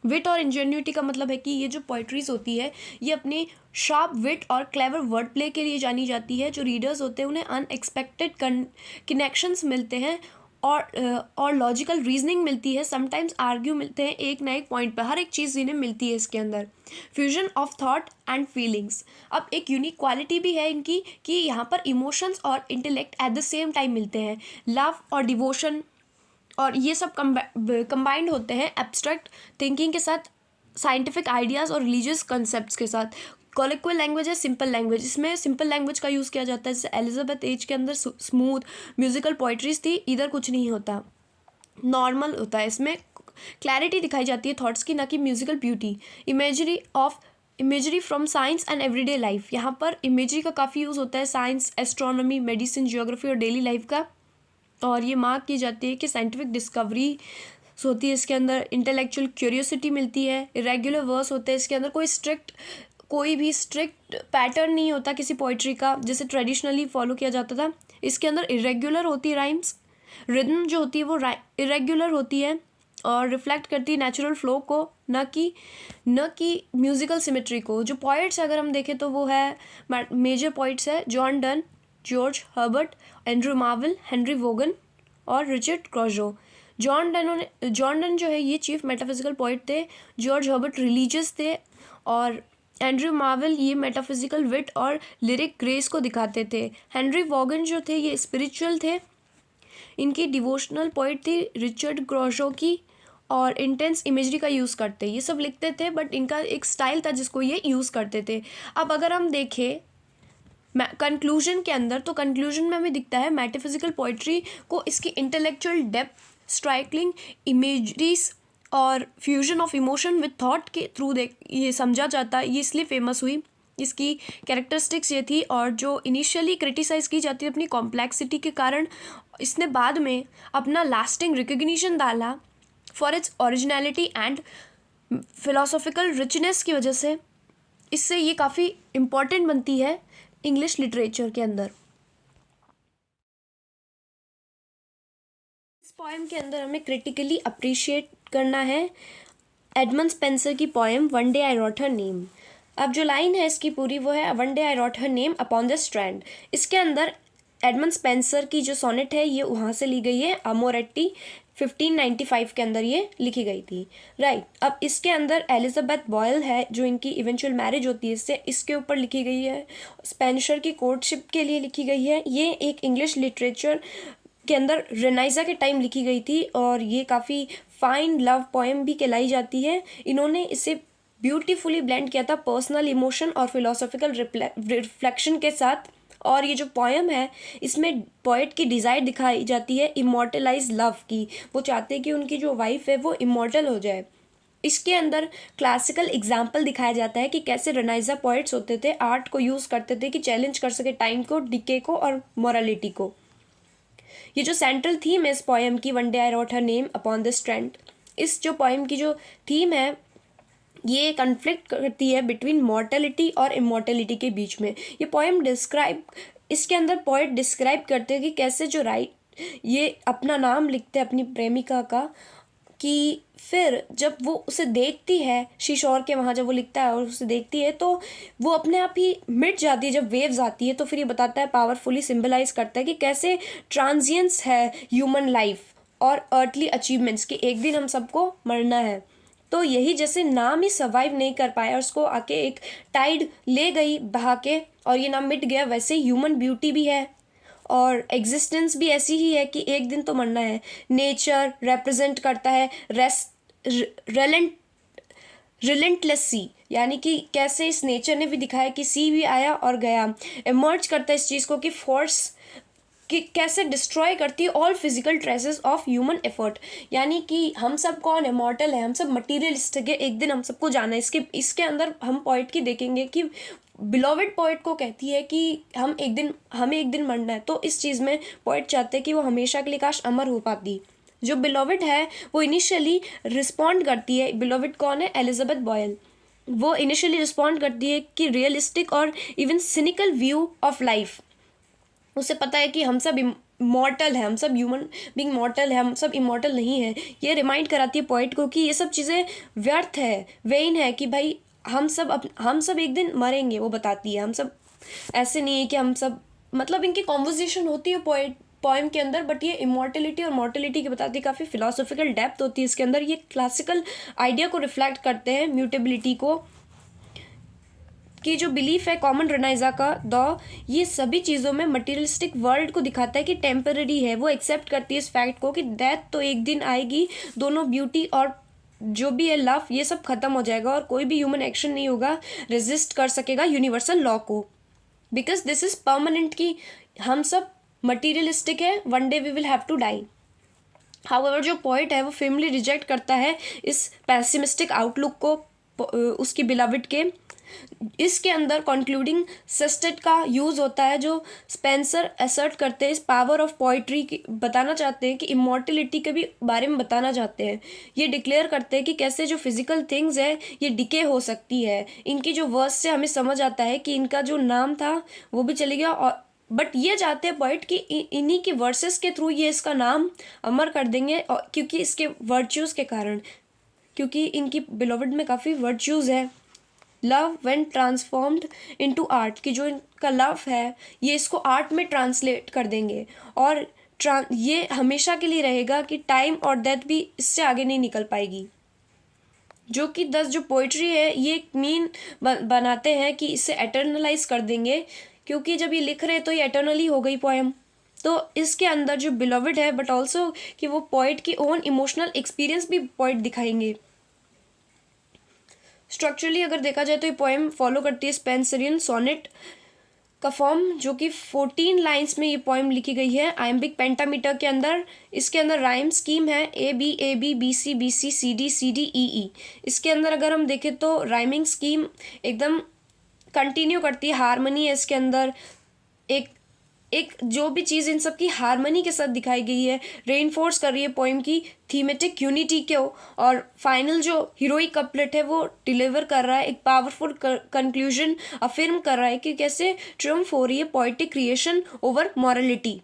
विट और इंजेन्यूटी का मतलब है कि ये जो पोइट्रीज़ होती है ये अपनी शार्प विट और क्लेवर वर्ड प्ले के लिए जानी जाती है। जो रीडर्स होते हैं उन्हें अनएक्सपेक्टेड कनेक्शंस मिलते हैं और लॉजिकल रीजनिंग मिलती है। समटाइम्स आर्ग्यू मिलते हैं एक ना एक पॉइंट पर, हर एक चीज़ इन्हें मिलती है इसके अंदर। Fusion of thought and feelings, अब एक यूनिक क्वालिटी भी है इनकी कि यहाँ पर इमोशंस और intellect eight the same time मिलते हैं। लव और डिवोशन और ये सब कंबाइंड होते हैं एब्स्ट्रैक्ट थिंकिंग के साथ, साइंटिफिक आइडियाज़ और रिलीजियस कंसेप्ट्स के साथ। कोलिक्वल लैंग्वेज है सिंपल लैंग्वेज, इसमें सिंपल लैंग्वेज का यूज़ किया जाता है। जैसे एलिजाबेथ एज के अंदर स्मूथ म्यूजिकल पोइट्रीज थी, इधर कुछ नहीं होता, नॉर्मल होता है। इसमें क्लैरिटी दिखाई जाती है थॉट्स की, ना कि musical beauty. Imagery from science and everyday life, यहाँ पर इमेजरी का काफ़ी यूज़ होता है साइंस, एस्ट्रोनॉमी, मेडिसिन, जियोग्राफी और डेली लाइफ का। और ये मार्क की जाती है कि साइंटिफिक डिस्कवरी होती है इसके अंदर। इंटेलेक्चुअल क्यूरियोसिटी मिलती है। इरेगुलर वर्स होते हैं इसके अंदर, कोई भी स्ट्रिक्ट पैटर्न नहीं होता किसी पोइट्री का जैसे ट्रेडिशनली फॉलो किया जाता था। इसके अंदर इरेगुलर होती है राइम्स, रिदम जो होती है वो इरेगुलर होती है और रिफ्लेक्ट करती है नेचुरल फ्लो को, न कि म्यूजिकल सिमेट्री को। जो पोइट्स अगर हम देखें तो वो है मेजर पोइट्स है John Donne, George Herbert, Andrew marvel, Henry wagon और रिचर्ड क्रॉजो। जॉन डन जो है ये चीफ मेटाफिजिकल पोइट थे। जॉर्ज हर्बर्ट रिलीजियस थे और एंड्रू मार्वेल ये मेटाफिजिकल विट और लिरिक ग्रेस को दिखाते थे। हेनरी वोगन जो थे ये स्पिरिचुअल थे, इनकी डिवोशनल पोइट थी। रिचर्ड क्रॉजो की और इंटेंस इमेजरी का यूज़ करते, ये सब लिखते थे बट इनका एक स्टाइल था जिसको ये यूज़ करते थे। अब अगर हम देखें कंक्लूजन के अंदर, तो कंक्लूजन में हमें दिखता है मेटाफिजिकल पोइट्री को इसकी इंटेलेक्चुअल डेप्थ, स्ट्राइकलिंग इमेजरीज और fusion of emotion with thought के थ्रू ये समझा जाता है। ये इसलिए फेमस हुई, इसकी कैरेक्टरिस्टिक्स ये थी। और जो इनिशियली क्रिटिसाइज की जाती है अपनी कॉम्प्लेक्सिटी के कारण, इसने बाद में अपना लास्टिंग रिकग्निशन डाला for its originality and philosophical richness की वजह से। इससे ये काफ़ी इम्पॉर्टेंट बनती है इंग्लिश लिटरेचर के अंदर। इस पोएम के अंदर हमें क्रिटिकली अप्रिशिएट करना है एडमंड स्पेंसर की poem one day I wrote her name. अब जो लाइन है इसकी पूरी वो है one day I wrote her name upon the strand. इसके अंदर एडमंड स्पेंसर की जो सोनेट है ये वहाँ से ली गई है, अमोरेट्टी 1595 के अंदर ये लिखी गई थी, राइट। अब इसके अंदर एलिजाबेथ बॉयल है जो इनकी इवेंचुअल मैरिज होती है इसके ऊपर लिखी गई है। स्पेंसर की कोर्टशिप के लिए लिखी गई है। ये एक इंग्लिश लिटरेचर के अंदर रेनाइजा के टाइम लिखी गई थी और ये काफ़ी फाइन लव पोएम भी कहलाई जाती है। इन्होंने इसे ब्यूटीफुली ब्लेंड किया था पर्सनल इमोशन और फिलोसॉफिकल रिफ्लेक्शन के साथ। और ये जो पोएम है इसमें पोएट की डिज़ायर दिखाई जाती है इमॉर्टलाइज लव की। वो चाहते हैं कि उनकी जो वाइफ है वो इमॉर्टल हो जाए। इसके अंदर क्लासिकल एग्जाम्पल दिखाया जाता है कि कैसे रेनाइजा पोएट्स होते थे, आर्ट को यूज़ करते थे कि चैलेंज कर सके टाइम को, डिके को और मोरालिटी को। ये जो सेंट्रल थीम है इस पोएम की one day I wrote her name upon the strand, इस जो पोएम की जो थीम है ये कन्फ्लिक्ट करती है बिटवीन मॉर्टेलिटी और इमॉर्टेलिटी के बीच में। ये पोएम डिस्क्राइब, इसके अंदर पोएट डिस्क्राइब करते हैं कि कैसे जो ये अपना नाम लिखते हैं अपनी प्रेमिका का, कि फिर जब वो उसे देखती है शीशोर के वहाँ, जब वो लिखता है और उसे देखती है तो वो अपने आप ही मिट जाती है जब वेव्स आती है। तो फिर ये बताता है, पावरफुली सिंबलाइज करता है कि कैसे ट्रांजिएंस है ह्यूमन लाइफ और अर्थली अचीवमेंट्स, की एक दिन हम सबको मरना है। तो यही जैसे नाम ही सर्वाइव नहीं कर पाया, उसको आके एक टाइड ले गई बहा के और ये नाम मिट गया, वैसे ह्यूमन ब्यूटी भी है और एग्जिस्टेंस भी ऐसी ही है कि एक दिन तो मरना है। नेचर रिप्रेजेंट करता है रिलेंटलेस सी, यानी कि कैसे इस नेचर ने भी दिखाया कि सी भी आया और गया। इमर्ज करता है इस चीज़ को कि फोर्स कि कैसे डिस्ट्रॉय करती है all physical traces of human effort, यानी कि हम सब कौन है, मॉर्टल है, हम सब मटीरियलिस्टिक है, एक दिन हम सबको जाना है। इसके अंदर हम पॉइंट की देखेंगे कि बिलोवेड पॉइंट को कहती है कि हमें एक दिन मरना है। तो इस चीज़ में पॉइंट चाहते हैं कि वो हमेशा के लिए काश अमर हो पाती। जो बिलोवेड है वो इनिशियली रिस्पॉन्ड करती है, बिलोवेड कौन है, एलिजाबेथ बॉयल, वो इनिशियली रिस्पॉन्ड करती है कि रियलिस्टिक और even cynical view of life, उसे पता है कि हम सब इमॉर्टल है, हम सब ह्यूमन बीइंग मॉर्टल है, हम सब इमॉर्टल नहीं है। ये रिमाइंड कराती है पॉइंट को कि ये सब चीज़ें व्यर्थ है, वेइन है, कि भाई हम सब एक दिन मरेंगे। वो बताती है हम सब ऐसे नहीं है कि हम सब, मतलब इनकी कॉन्वर्जेशन होती है पोएम के अंदर, बट ये इमॉर्टेलिटी और मॉर्टेलिटी की बताती है, काफ़ी फिलोसॉफिकल डेप्थ होती है इसके अंदर। ये क्लासिकल आइडिया को रिफ्लेक्ट करते हैं, म्यूटेबिलिटी को, कि जो बिलीफ है कॉमन रेनाइजा का ये सभी चीज़ों में मटीरियलिस्टिक वर्ल्ड को दिखाता है कि टेम्पररी है। वो एक्सेप्ट करती है इस फैक्ट को कि डेथ तो एक दिन आएगी, दोनों ब्यूटी और जो भी है लव, ये सब खत्म हो जाएगा और कोई भी ह्यूमन एक्शन नहीं होगा रेजिस्ट कर सकेगा यूनिवर्सल लॉ को, बिकॉज दिस इज परमानेंट, कि हम सब मटीरियलिस्टिक है, one day we will have to die. However जो पोइट है वो फर्मली रिजेक्ट करता है इस पैसिमिस्टिक आउटलुक को उसकी बिलवड के। इसके अंदर कंक्लूडिंग सेस्टेट का यूज़ होता है, जो स्पेंसर असर्ट करते हैं इस पावर ऑफ पोइट्री की, बताना चाहते हैं कि इमॉर्टेलिटी के भी बारे में बताना चाहते हैं। ये डिक्लेयर करते हैं कि कैसे जो फिजिकल थिंग्स है ये डिके हो सकती है। इनकी जो वर्स से हमें समझ आता है कि इनका जो नाम था वो भी चले गया, और बट ये चाहते हैं पोइट कि इन्हीं के वर्सेस के थ्रू ये इसका नाम अमर कर देंगे, और क्योंकि इसके वर्च्यूज़ के कारण, क्योंकि इनकी बिलोवेड में काफ़ी वर्च्यूज़ है। Love when transformed into art, कि जो इनका लव है ये इसको आर्ट में ट्रांसलेट कर देंगे, और ये हमेशा के लिए रहेगा कि टाइम और डेथ भी इससे आगे नहीं निकल पाएगी। जो कि जो पोइट्री है ये एक मीन बनाते हैं कि इसे एटर्नलाइज कर देंगे, क्योंकि जब ये लिख रहे हैं तो ये एटर्नली हो गई पोएम। तो इसके अंदर जो बिलोवेड है, बट ऑल्सो कि वो पोइट की ओन इमोशनल एक्सपीरियंस भी पोइट दिखाएंगे। स्ट्रक्चरली अगर देखा जाए तो ये पोएम फॉलो करती है स्पेंसरियन सोनेट का फॉर्म, जो कि 14 लाइंस में ये पोएम लिखी गई है आयम्बिक पेंटामीटर के अंदर। इसके अंदर राइम स्कीम है A B C C D E E। इसके अंदर अगर हम देखें तो राइमिंग स्कीम एकदम कंटिन्यू करती है, हारमोनी है इसके अंदर, एक जो भी चीज़ इन सब की हारमोनी के साथ दिखाई गई है, रेनफोर्स कर रही है पोएम की थीमेटिक यूनिटी को, और फाइनल जो हीरोइक कपलेट है वो डिलीवर कर रहा है एक पावरफुल कंक्लूजन, अफर्म कर रहा है कि कैसे ट्रियम्फ हो रही है पोएटिक क्रिएशन ओवर मॉरलिटी।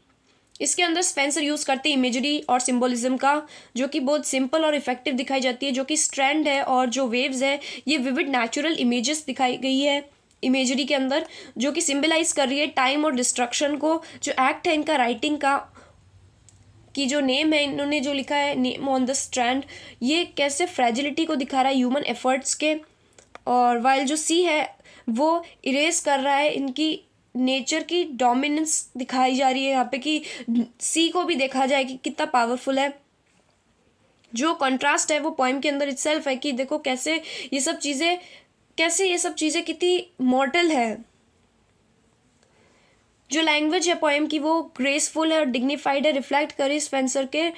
इसके अंदर स्पेंसर यूज़ करते हैं इमेजरी और सिंबोलिज्म का, जो कि बहुत सिंपल और इफेक्टिव दिखाई जाती है, जो कि स्ट्रैंड है और जो वेव्स है ये विविड नेचुरल इमेजेस दिखाई गई है इमेजरी के अंदर, जो कि सिंबलाइज कर रही है टाइम और डिस्ट्रक्शन को। जो एक्ट है इनका राइटिंग का, कि जो नेम है इन्होंने जो लिखा है नेम ऑन द स्ट्रैंड, ये कैसे फ्रेजिलिटी को दिखा रहा है ह्यूमन एफर्ट्स के, और वाइल जो सी है वो इरेज कर रहा है इनकी नेचर की डोमिनेंस दिखाई जा रही है यहाँ पे, कि सी को भी देखा जाए कि कितना पावरफुल है। जो कंट्रास्ट है वो पोएम के अंदर इटसेल्फ है, कि देखो कैसे ये सब चीज़ें कितनी मॉर्टल है। जो लैंग्वेज है पोएम की वो ग्रेसफुल है और डिग्निफाइड है, रिफ्लेक्ट करे स्पेंसर के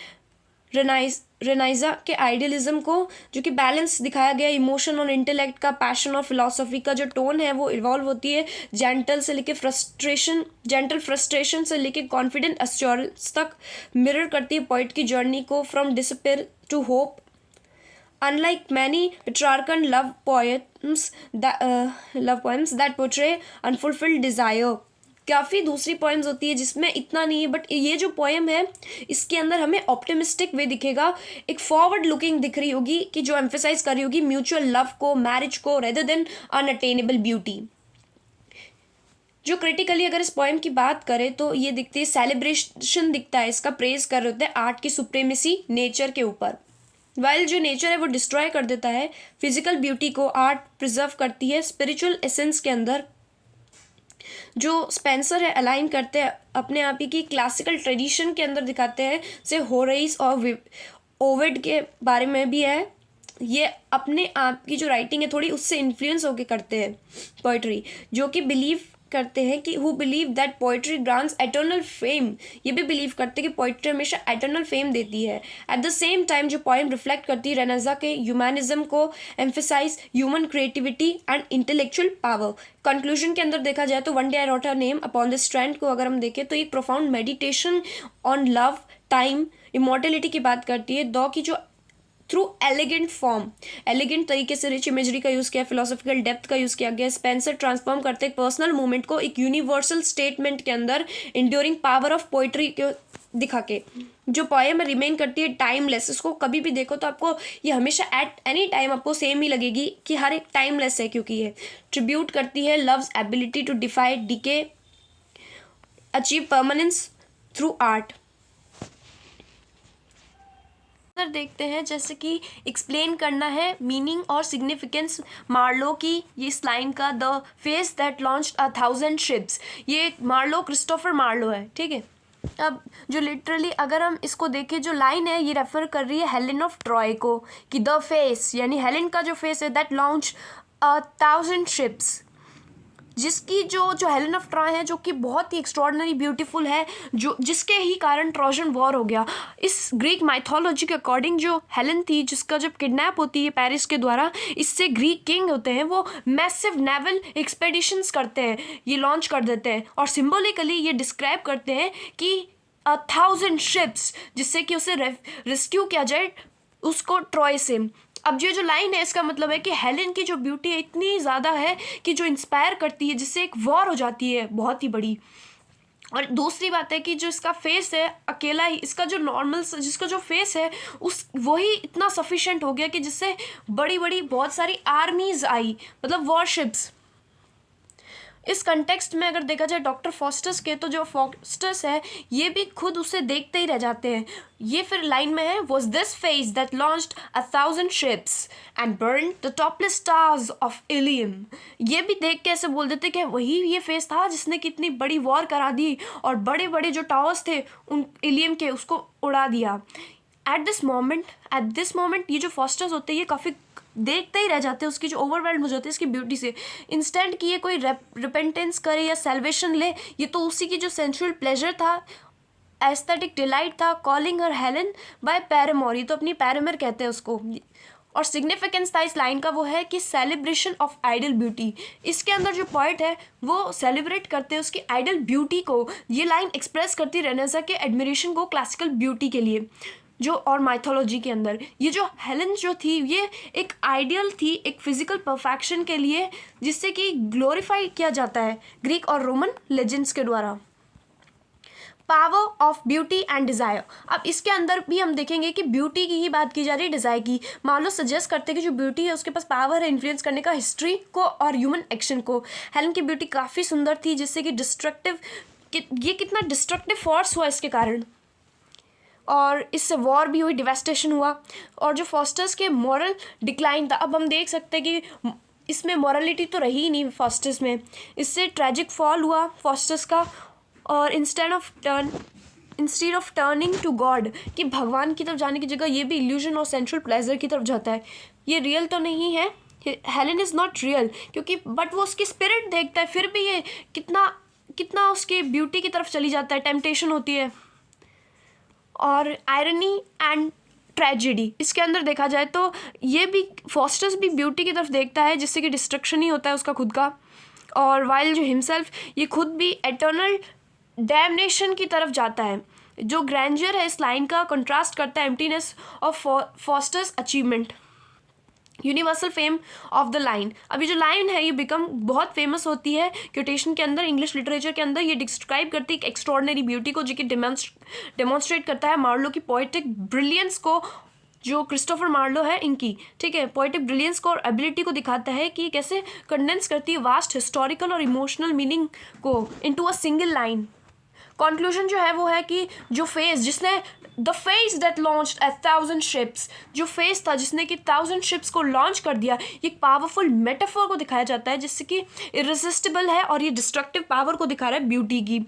रेनाइजा के आइडियलिज्म को, जो कि बैलेंस दिखाया गया इमोशन और इंटेलेक्ट का, पैशन और फिलॉसफी का। जो टोन है वो इवॉल्व होती है जेंटल फ्रस्ट्रेशन से लेके कॉन्फिडेंट एश्योरेंस तक, मिरर करती है पोइट की जर्नी को from despair to hope. unlike many Petrarchan love poems that portray unfulfilled desire. काफ़ी दूसरी पोएम्स होती है जिसमें इतना नहीं है, बट ये जो पोएम है इसके अंदर हमें ऑप्टिमिस्टिक वे दिखेगा, एक फॉरवर्ड लुकिंग दिख रही होगी कि जो एम्फेसाइज कर रही होगी म्यूचुअल लव को, मैरिज को, रेदर देन अनअटेनेबल ब्यूटी। जो क्रिटिकली अगर इस पोएम की बात करें तो ये दिखती है सेलिब्रेशन दिखता है, इसका प्रेज कर रहे होते हैं आर्ट की सुप्रीमेसी नेचर के ऊपर। वाइल जो नेचर है वो डिस्ट्रॉय कर देता है फिजिकल ब्यूटी को, आर्ट प्रिजर्व करती है स्पिरिचुअल एसेंस के अंदर। जो स्पेंसर है अलाइन करते हैं अपने आप ही की क्लासिकल ट्रेडिशन के अंदर दिखाते हैं, से होरेस और ओविड के बारे में भी है। ये अपने आप की जो राइटिंग है थोड़ी उससे इन्फ्लुएंस होके करते हैं पोइट्री, जो कि बिलीव करते हैं कि who believe that poetry grants eternal fame, ये भी बिलीव करते हैं कि पोइट्री हमेशा एटर्नल फेम देती है। एट द सेम टाइम जो पोएम रिफ्लेक्ट करती है रेनेसा के ह्यूमैनिज्म को, emphasise human creativity and intellectual power. Conclusion के अंदर देखा जाए तो one day I wrote a name upon the strand को अगर हम देखें तो एक profound meditation on love, time, immortality की बात करती है। दो की जो थ्रू एलिगेंट फॉर्म, एलिगेंट तरीके से रिच इमेजरी का यूज़ किया, फिलोसॉफिकल डेप्थ का यूज़ किया गया। स्पेंसर ट्रांसफॉर्म करते एक पर्सनल मूवमेंट को एक यूनिवर्सल स्टेटमेंट के अंदर इंड्योरिंग पावर ऑफ पोइट्री को दिखा के। जो पोएम रिमेन करती है टाइमलेस, इसको कभी भी देखो तो आपको ये हमेशा एट एनी टाइम आपको सेम ही लगेगी कि हर एक टाइमलेस है, क्योंकि ये ट्रिब्यूट करती है love's ability to defy decay, achieve permanence through art. देखते हैं जैसे कि एक्सप्लेन करना है मीनिंग और सिग्निफिकेंस मार्लो की ये इस लाइन का, the face that launched 1000 ships. ये मार्लो क्रिस्टोफर मार्लो है, ठीक है। अब जो लिटरली अगर हम इसको देखें, जो लाइन है ये रेफर कर रही है हेलेन ऑफ ट्रॉय को, कि द फेस यानी हेलेन का जो फेस है दैट लॉन्च 1000 शिप्स, जिसकी जो हेलेन ऑफ ट्रॉय है जो कि बहुत ही एक्स्ट्रॉर्डनरी ब्यूटीफुल है, जो जिसके ही कारण ट्रोजन वॉर हो गया। इस ग्रीक माइथोलॉजी के अकॉर्डिंग जो हेलेन थी, जिसका जब किडनैप होती है पेरिस के द्वारा, इससे ग्रीक किंग होते हैं वो मैसिव नेवल एक्सपेडिशंस करते हैं, ये लॉन्च कर देते हैं और सिम्बोलिकली ये डिस्क्राइब करते हैं कि 1000 शिप्स, जिससे कि उसे रेस्क्यू किया जाए उसको ट्रॉय से। अब ये जो लाइन है इसका मतलब है कि हेलेन की जो ब्यूटी है इतनी ज़्यादा है कि जो इंस्पायर करती है, जिससे एक वॉर हो जाती है बहुत ही बड़ी। और दूसरी बात है कि जो इसका फेस है अकेला ही, इसका जो नॉर्मल जिसका जो फेस है उस वही इतना सफिशिएंट हो गया कि जिससे बड़ी बड़ी बहुत सारी आर्मीज आई, मतलब वॉरशिप्स। इस कंटेक्स्ट में अगर देखा जाए डॉक्टर फॉस्टस के, तो जो फॉस्टस है ये भी खुद उसे देखते ही रह जाते हैं। ये फिर लाइन में है, was this face that launched 1000 ships and burn the topless stars of Ilium. ये भी देख के ऐसे बोल देते कि वही ये फेस था जिसने कितनी बड़ी वॉर करा दी और बड़े बड़े जो टावर्स थे उन इलियम के उसको उड़ा दिया। एट दिस मोमेंट ये जो फॉस्टर्स होते हैं ये काफ़ी देखते ही रह जाते हैं, उसकी जो ओवरवेल्ड हो जाती है इसकी ब्यूटी से। इंस्टेंट कि ये कोई रिपेंटेंस करे या सेल्वेशन ले, ये तो उसी की जो सेंसुअल प्लेजर था, एस्थेटिक डिलाइट था, calling her Helen by paramour, ये तो अपनी पैरामोर कहते हैं उसको। और सिग्निफिकेंस था इस लाइन का वो है कि सेलिब्रेशन ऑफ आइडल ब्यूटी। इसके अंदर जो पॉइंट है वो सेलिब्रेट करते हैं उसकी आइडल ब्यूटी को। ये लाइन एक्सप्रेस करती रेनेसा के एडमिरेशन को क्लासिकल ब्यूटी के लिए जो और माइथोलॉजी के अंदर। ये जो हेलेन जो थी ये एक आइडियल थी एक फिजिकल परफेक्शन के लिए, जिससे कि ग्लोरीफाई किया जाता है ग्रीक और रोमन लेजेंड्स के द्वारा। Power of beauty and desire. अब इसके अंदर भी हम देखेंगे कि ब्यूटी की ही बात की जा रही है, डिज़ायर की। मार्लो सजेस्ट करते हैं कि जो ब्यूटी है उसके पास पावर है इन्फ्लुएंस करने का हिस्ट्री को और ह्यूमन एक्शन को। हेलेन की ब्यूटी काफ़ी सुंदर थी, जिससे कि ये कितना डिस्ट्रक्टिव फोर्स हुआ इसके कारण, और इससे वॉर भी हुई, डिवेस्टेशन हुआ। और जो फॉस्टर्स के मॉरल डिक्लाइन था, अब हम देख सकते हैं कि इसमें मॉरलिटी तो रही ही नहीं फॉस्टर्स में, इससे ट्रेजिक फॉल हुआ फॉस्टर्स का। और instead of turning to God, कि भगवान की तरफ जाने की जगह ये भी इल्यूजन और सेंट्रल प्लेजर की तरफ जाता है। ये रियल तो नहीं है, हेलेन इज़ नॉट रियल, क्योंकि बट वो उसकी स्पिरिट देखता है, फिर भी ये कितना उसकी ब्यूटी की तरफ चली जाता है, टेम्पटेशन होती है। और आयरनी एंड ट्रेजेडी इसके अंदर देखा जाए तो ये भी फॉस्टर्स भी ब्यूटी की तरफ देखता है, जिससे कि डिस्ट्रक्शन ही होता है उसका खुद का। और वाइल जो हिमसेल्फ ये खुद भी एटर्नल डैमनेशन की तरफ जाता है। जो ग्रैंडर है इस लाइन का कंट्रास्ट करता है emptiness of fosters achievement. Universal fame of the line. अभी जो लाइन है ये बिकम बहुत फेमस होती है क्योटेशन के अंदर, इंग्लिश लिटरेचर के अंदर। ये डिस्क्राइब करती है एक एक्स्ट्रॉर्डनरी ब्यूटी को, जो कि डेमोन्स्ट्रेट करता है मार्लो की पोएटिक ब्रिलियंस को, जो क्रिस्टोफर मार्लो है इनकी, ठीक है, पोएटिक ब्रिलियंस को और एबिलिटी को दिखाता है कि कैसे कंडेंस करती है वास्ट हिस्टोरिकल और इमोशनल मीनिंग को into a single line. Conclusion जो है वो है कि जो फेज जिसने the phase that launched 1,000 ships, जो फेज था जिसने कि 1,000 शिप्स को लॉन्च कर दिया, ये एक पावरफुल मेटाफोर को दिखाया जाता है जिससे कि इरेसिस्टिबल है और ये डिस्ट्रक्टिव पावर को दिखा रहा है ब्यूटी की।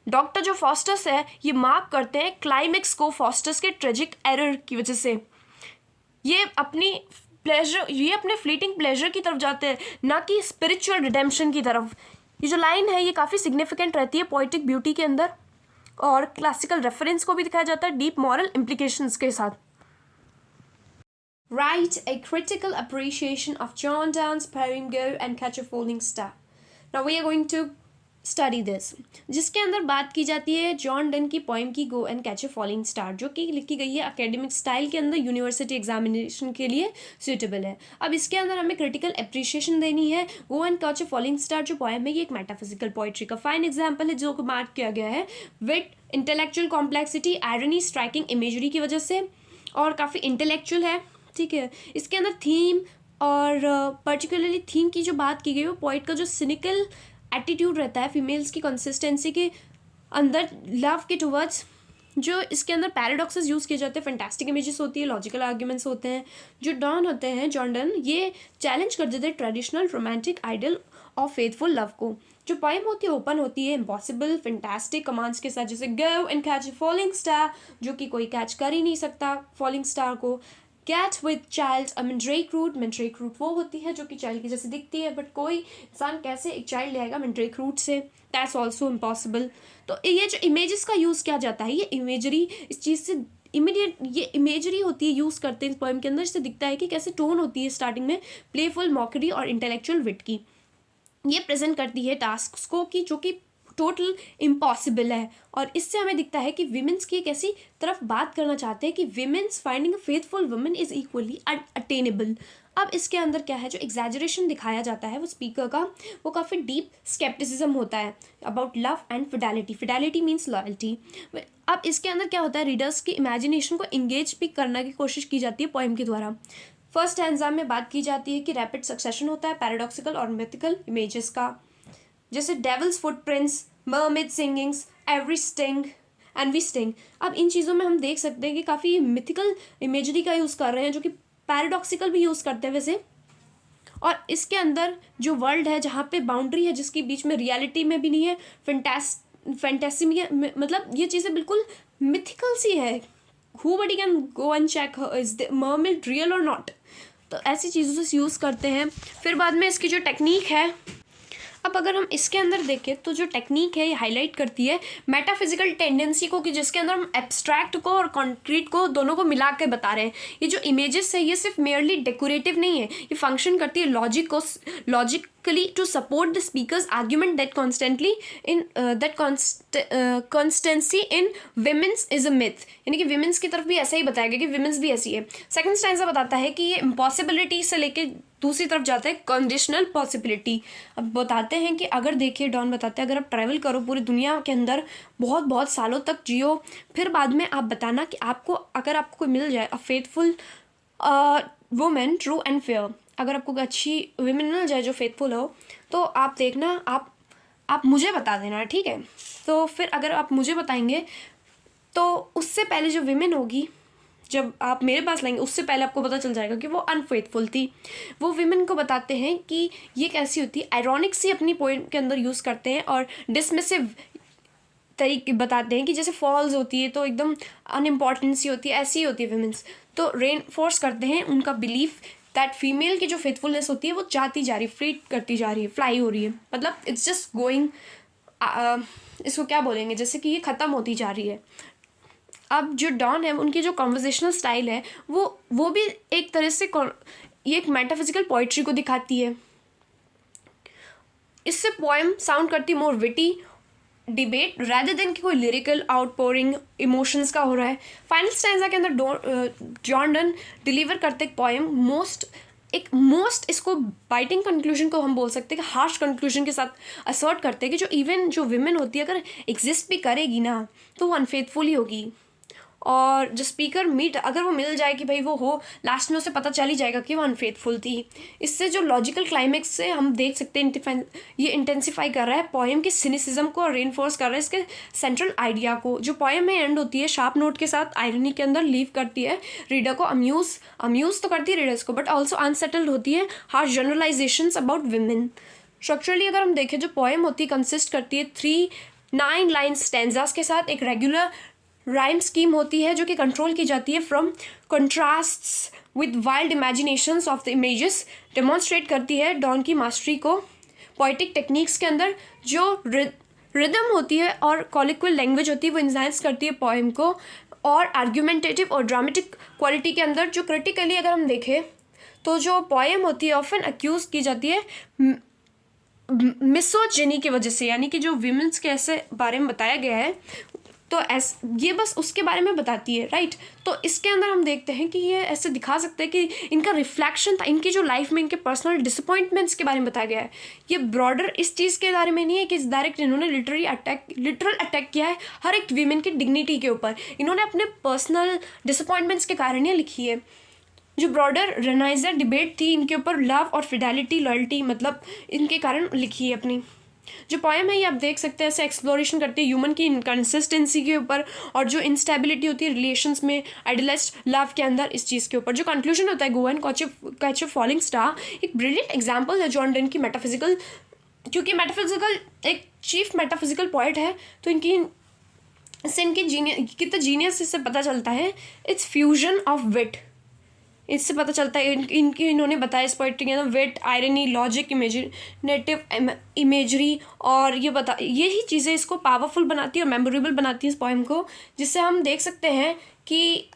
डॉक्टर जो फॉस्टस है ये मार्क करते हैं क्लाइमेक्स को फॉस्टस के ट्रेजिक एरर की वजह से। ये अपने फ्लीटिंग प्लेजर की तरफ जाते हैं, ना कि स्पिरिचुअल रिडेम्पशन की तरफ। ये जो लाइन है ये काफ़ी सिग्निफिकेंट रहती है पोइटिक ब्यूटी के अंदर, और क्लासिकल रेफरेंस को भी दिखाया जाता है डीप मॉरल इम्प्लीकेशंस के साथ। Write a critical appreciation of John Donne's poem Go and Catch a Falling Star. Now we are going to study this, जिसके अंदर बात की जाती है जॉन डन की पोएम की गो and catch a falling star, जो कि लिखी गई है एकेडमिक स्टाइल के अंदर, यूनिवर्सिटी एग्जामिनेशन के लिए सूटेबल है। अब इसके अंदर हमें क्रिटिकल अप्रिशिएशन देनी है। गो and catch a falling star जो पोएम है ये एक मेटाफिजिकल पोइट्री का फाइन एग्जाम्पल है, जो मार्क किया गया है with intellectual complexity, irony, striking imagery की वजह से, और काफ़ी इंटेलेक्चुअल है, ठीक है। इसके अंदर थीम और पर्टिकुलरली थीम की जो बात की गई वो पोइट का जो सिनिकल एटीट्यूड रहता है फीमेल्स की कंसिस्टेंसी के अंदर लव के टुवर्ड्स, जो इसके अंदर पैराडॉक्सेस यूज़ किए जाते हैं, फैंटास्टिक इमेजेस होती है, लॉजिकल आर्ग्यूमेंट्स होते हैं। जो डॉन होते हैं, जॉन डन, ये चैलेंज कर देते हैं traditional romantic ideal of faithful love को। जो पोएम होती है ओपन होती है इम्पॉसिबल फैंटास्टिक कमांड्स के साथ, जैसे go and catch a falling star, जो कि कोई कैच कर ही नहीं सकता फॉलिंग स्टार को। Get with child a mandrake root, mandrake root वो होती है जो कि चाइल्ड की जैसे दिखती है, बट कोई इंसान कैसे एक चाइल्ड ले आएगा मैंड्रेक रूट से, दैट्स ऑल्सो इम्पॉसिबल। तो ये जो इमेजेस का यूज़ किया जाता है, ये इमेजरी इस चीज़ से इमीडिएट ये इमेजरी होती है यूज़ करते हैं इस पोएम के अंदर, इससे दिखता है कि कैसे टोन होती है स्टार्टिंग में प्लेफुल, मॉकरी और इंटेलेक्चुअल विट की। ये प्रेजेंट करती है टास्क को कि जो कि टोटल इम्पॉसिबल है, और इससे हमें दिखता है कि विमेंस की एक ऐसी तरफ बात करना चाहते हैं कि women's finding a faithful woman is equally attainable. अब इसके अंदर क्या है, जो एग्जैजरेशन दिखाया जाता है वो स्पीकर का, वो काफ़ी डीप स्केप्टिसिज्म होता है about love and Fidelity. Fidelity means loyalty. अब इसके अंदर क्या होता है, रीडर्स की इमेजिनेशन को इंगेज भी करने की कोशिश की जाती है पोएम के द्वारा। फर्स्ट स्टैंजा में बात की जाती है कि रैपिड सक्सेशन होता है पैराडॉक्सिकल और मिथिकल इमेजेस का, जैसे devil's footprints, mermaid singings, every sting and we sting. अब इन चीज़ों में हम देख सकते हैं कि काफ़ी मिथिकल इमेजरी का यूज़ कर रहे हैं, जो कि पैराडॉक्सिकल भी यूज़ करते हैं वैसे। और इसके अंदर जो वर्ल्ड है जहाँ पे बाउंड्री है जिसके बीच में रियलिटी में भी नहीं है, फैंटेसी में, मतलब ये चीज़ें बिल्कुल मिथिकल सी है। Who body can go and check is the mermaid real और नॉट। तो ऐसी चीज़ों से यूज़ करते हैं। फिर बाद में इसकी जो टेक्निक है, अब अगर हम इसके अंदर देखें तो जो टेक्निक है ये हाईलाइट करती है मेटाफिजिकल टेंडेंसी को, कि जिसके अंदर हम एब्स्ट्रैक्ट को और कॉन्क्रीट को दोनों को मिला के बता रहे हैं। ये जो इमेजेस है ये सिर्फ मेयरली डेकोरेटिव नहीं है, ये फंक्शन करती है logically to support the speaker's argument that constantly in that constancy in women's is a myth, यानी कि विमेंस की तरफ भी ऐसा ही बताया गया कि विमेंस भी ऐसी है। सेकंड स्टैंजा बताता है कि ये इम्पॉसिबिलिटी से लेके दूसरी तरफ जाता है कंडीशनल पॉसिबिलिटी। अब बताते हैं कि अगर देखिए डॉन बताते हैं अगर आप ट्रैवल करो पूरी दुनिया के अंदर बहुत बहुत सालों तक जियो, फिर बाद में आप बताना कि आपको अगर आपको कोई मिल जाए अ faithful women true and fair, अगर आपको अच्छी वुमेन मिल जाए जो फेथफुल हो, तो आप देखना आप मुझे बता देना, ठीक है। तो फिर अगर आप मुझे बताएंगे तो उससे पहले जो विमेन होगी जब आप मेरे पास लाएंगे उससे पहले आपको पता चल जाएगा कि वो अनफेथफुल थी। वो विमेन को बताते हैं कि ये कैसी होती है, आयरॉनिक सी अपनी पोएम के अंदर यूज़ करते हैं, और डिसमिसिव तरीके बताते हैं कि जैसे फॉल्स होती है तो एकदम अनइम्पॉर्टेंट सी होती है, ऐसी होती है विमेंस। तो रेनफोर्स करते हैं उनका बिलीफ दैट फीमेल की जो फेथफुलनेस होती है वो जाती जा रही है, फ्ली करती जा रही है, फ्लाई हो रही है, मतलब इट्स जस्ट गोइंग, इसको क्या बोलेंगे, जैसे कि ये ख़त्म होती जा रही है। अब जो डॉन है उनकी जो कॉन्वर्जेशनल स्टाइल है वो भी एक तरह से ये एक मेटाफिजिकल पोइट्री को दिखाती है। इससे पोएम साउंड करती मोर विटी डिबेट रैदर देन कि कोई लिरिकल आउटपोरिंग इमोशंस का हो रहा है। फाइनल स्टैंजा के अंदर जॉन डन डिलीवर करते एक पोएम मोस्ट एक मोस्ट इसको बाइटिंग कंक्लूजन को हम बोल सकते हैं कि हार्श कंक्लूजन के साथ असर्ट करते हैं कि जो इवन जो विमेन होती है अगर एग्जिस्ट भी करेगी ना तो वो अनफेथफुल ही होगी, और जो स्पीकर अगर वो मिल जाए कि भाई वो हो, लास्ट में उसे पता चल ही जाएगा कि वो अनफेथफुल थी। इससे जो लॉजिकल क्लाइमेक्स से हम देख सकते हैं ये इंटेंसिफाई कर रहा है पोएम की सिनिसिज्म को और रेनफोर्स कर रहा है इसके सेंट्रल आइडिया को। जो पोएम में एंड होती है शार्प नोट के साथ आयरनी के अंदर लीव करती है रीडर को, अम्यूज तो करती है रीडर्स को, बट ऑल्सो अनसेटल्ड होती है harsh generalisations about women. Structurally अगर हम देखें जो पोएम होती है कंसिस्ट करती है 9 लाइन्स स्टैंजास के साथ एक रेगुलर राइम स्कीम होती है जो कि कंट्रोल की जाती है from contrasts with wild imaginations of the images, demonstrate करती है डॉन की मास्टरी को पोइटिक टेक्निक्स के अंदर। जो रिदम होती है और कॉलिक्वल लैंग्वेज होती है वो इन्हांस करती है पोएम को, और आर्ग्यूमेंटेटिव और ड्रामेटिक क्वालिटी के अंदर जो क्रिटिकली अगर हम देखें तो जो पोएम होती है ऑफन अक्यूज की जाती है मिसोजिनी की वजह से, यानी कि जो विमेंस के ऐसे बारे में बताया गया है तो ये बस उसके बारे में बताती है, राइट। तो इसके अंदर हम देखते हैं कि ये ऐसे दिखा सकते हैं कि इनका रिफ्लेक्शन था इनकी जो लाइफ में इनके पर्सनल डिसअपॉइंटमेंट्स के बारे में बताया गया है। ये ब्रॉडर इस चीज़ के बारे में नहीं है कि डायरेक्ट इन्होंने लिटरल अटैक किया है हर एक वीमेन की डिग्निटी के ऊपर। इन्होंने अपने पर्सनल डिसअपॉइंटमेंट्स के कारण ये लिखी है। जो ब्रॉडर रेनाइजर डिबेट थी इनके ऊपर लव और फिडेलिटी लॉयल्टी मतलब इनके कारण लिखी है अपनी। जो पोएम है ये आप देख सकते हैं ऐसे एक्सप्लोरेशन करती है ह्यूमन की इनकन्सिस्टेंसी के ऊपर और जो इंस्टेबिलिटी होती है रिलेशंस में आइडियलिस्ट लव के अंदर, इस चीज़ के ऊपर। जो कंक्लूजन होता है गो and catch a falling star एक ब्रिलियंट एग्जाम्पल है जॉन डन की मेटाफिजिकल, क्योंकि मेटाफिजिकल एक चीफ मेटाफिजिकल पॉइंट है तो इनकी कितना जीनियस इससे पता चलता है। इट्स फ्यूजन ऑफ विट, इससे पता चलता है इन्होंने बताया इस पोइट्री के अंदर विट, आयरनी, लॉजिक, इमेजिनेटिव इमेजरी, और यही चीज़ें इसको पावरफुल बनाती है और मेमोरेबल बनाती है इस पोएम को, जिससे हम देख सकते हैं कि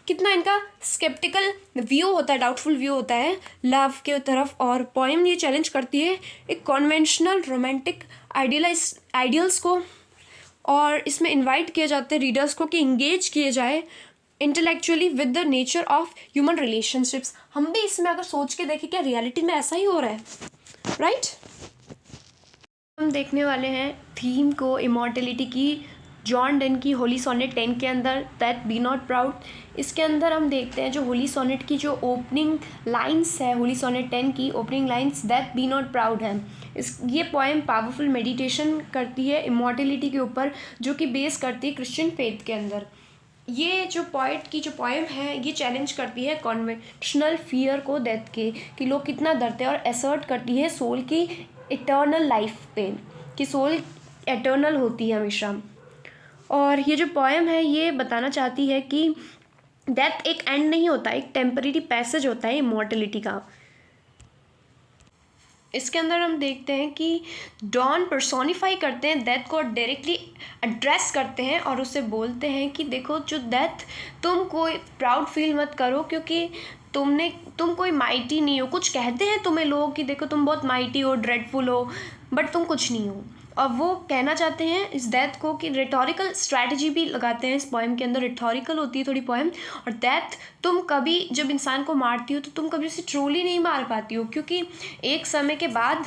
कितना इनका स्केप्टिकल व्यू होता है, डाउटफुल व्यू होता है लव के तरफ। और पोएम ये चैलेंज करती है एक कॉन्वेंशनल रोमांटिक आइडियल्स को, और इसमें इन्वाइट किए जाते हैं रीडर्स को कि इंगेज किए जाए intellectually with the nature of human relationships. हम भी इसमें अगर सोच के देखें क्या रियलिटी में ऐसा ही हो रहा है, राइट। हम देखने वाले हैं थीम को इमॉर्टेलिटी की जॉन डन की होली सोनेट 10 के अंदर दैट बी नॉट प्राउड। इसके अंदर हम देखते हैं जो होली सोनेट की जो ओपनिंग लाइंस है, होली सोनेट 10 की opening lines that be not proud है। ये पोएम पावरफुल मेडिटेशन करती है इमॉर्टेलिटी के ऊपर जो कि बेस करती है क्रिश्चियन फेथ के अंदर। ये जो पोइट की जो पोएम है ये चैलेंज करती है कॉन्वेंशनल फियर को डेथ के, कि लोग कितना डरते हैं, और असर्ट करती है सोल की इटर्नल लाइफ पे, कि सोल एटर्नल होती है हमेशा। और ये जो पोएम है ये बताना चाहती है कि डेथ एक एंड नहीं होता, एक टेम्परेरी पैसेज होता है इमॉर्टेलिटी का। इसके अंदर हम देखते हैं कि डॉन पर्सोनिफाई करते हैं डेथ को, डायरेक्टली एड्रेस करते हैं और उससे बोलते हैं कि देखो जो डेथ, तुम कोई प्राउड फील मत करो क्योंकि तुम कोई माइटी नहीं हो। कुछ कहते हैं तुम्हें लोग कि देखो तुम बहुत माइटी हो, ड्रेडफुल हो, बट तुम कुछ नहीं हो। और वो कहना चाहते हैं इस डेथ को कि रिटोरिकल स्ट्रैटेजी भी लगाते हैं इस पोएम के अंदर, रिटोरिकल होती है थोड़ी पोएम। और डेथ, तुम कभी जब इंसान को मारती हो तो तुम कभी उसे ट्रूली नहीं मार पाती हो, क्योंकि एक समय के बाद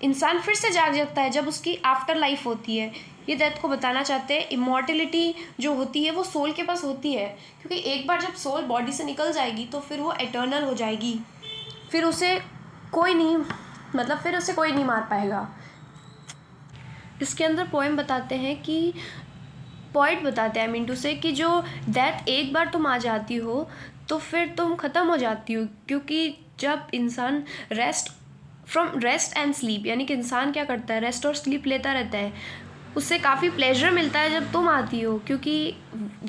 इंसान फिर से जाग जाता है जब उसकी आफ्टर लाइफ होती है। ये डेथ को बताना चाहते हैं इमॉर्टेलिटी जो होती है वो सोल के पास होती है, क्योंकि एक बार जब सोल बॉडी से निकल जाएगी तो फिर वो एटर्नल हो जाएगी, फिर उसे कोई नहीं मार पाएगा। इसके अंदर पोएम बताते हैं कि पॉइंट बताते हैं मिंटू से कि जो डेथ एक बार तुम आ जाती हो तो फिर तुम ख़त्म हो जाती हो, क्योंकि जब इंसान रेस्ट एंड स्लीप, यानी कि इंसान क्या करता है, रेस्ट और स्लीप लेता रहता है, उससे काफ़ी प्लेजर मिलता है जब तुम आती हो, क्योंकि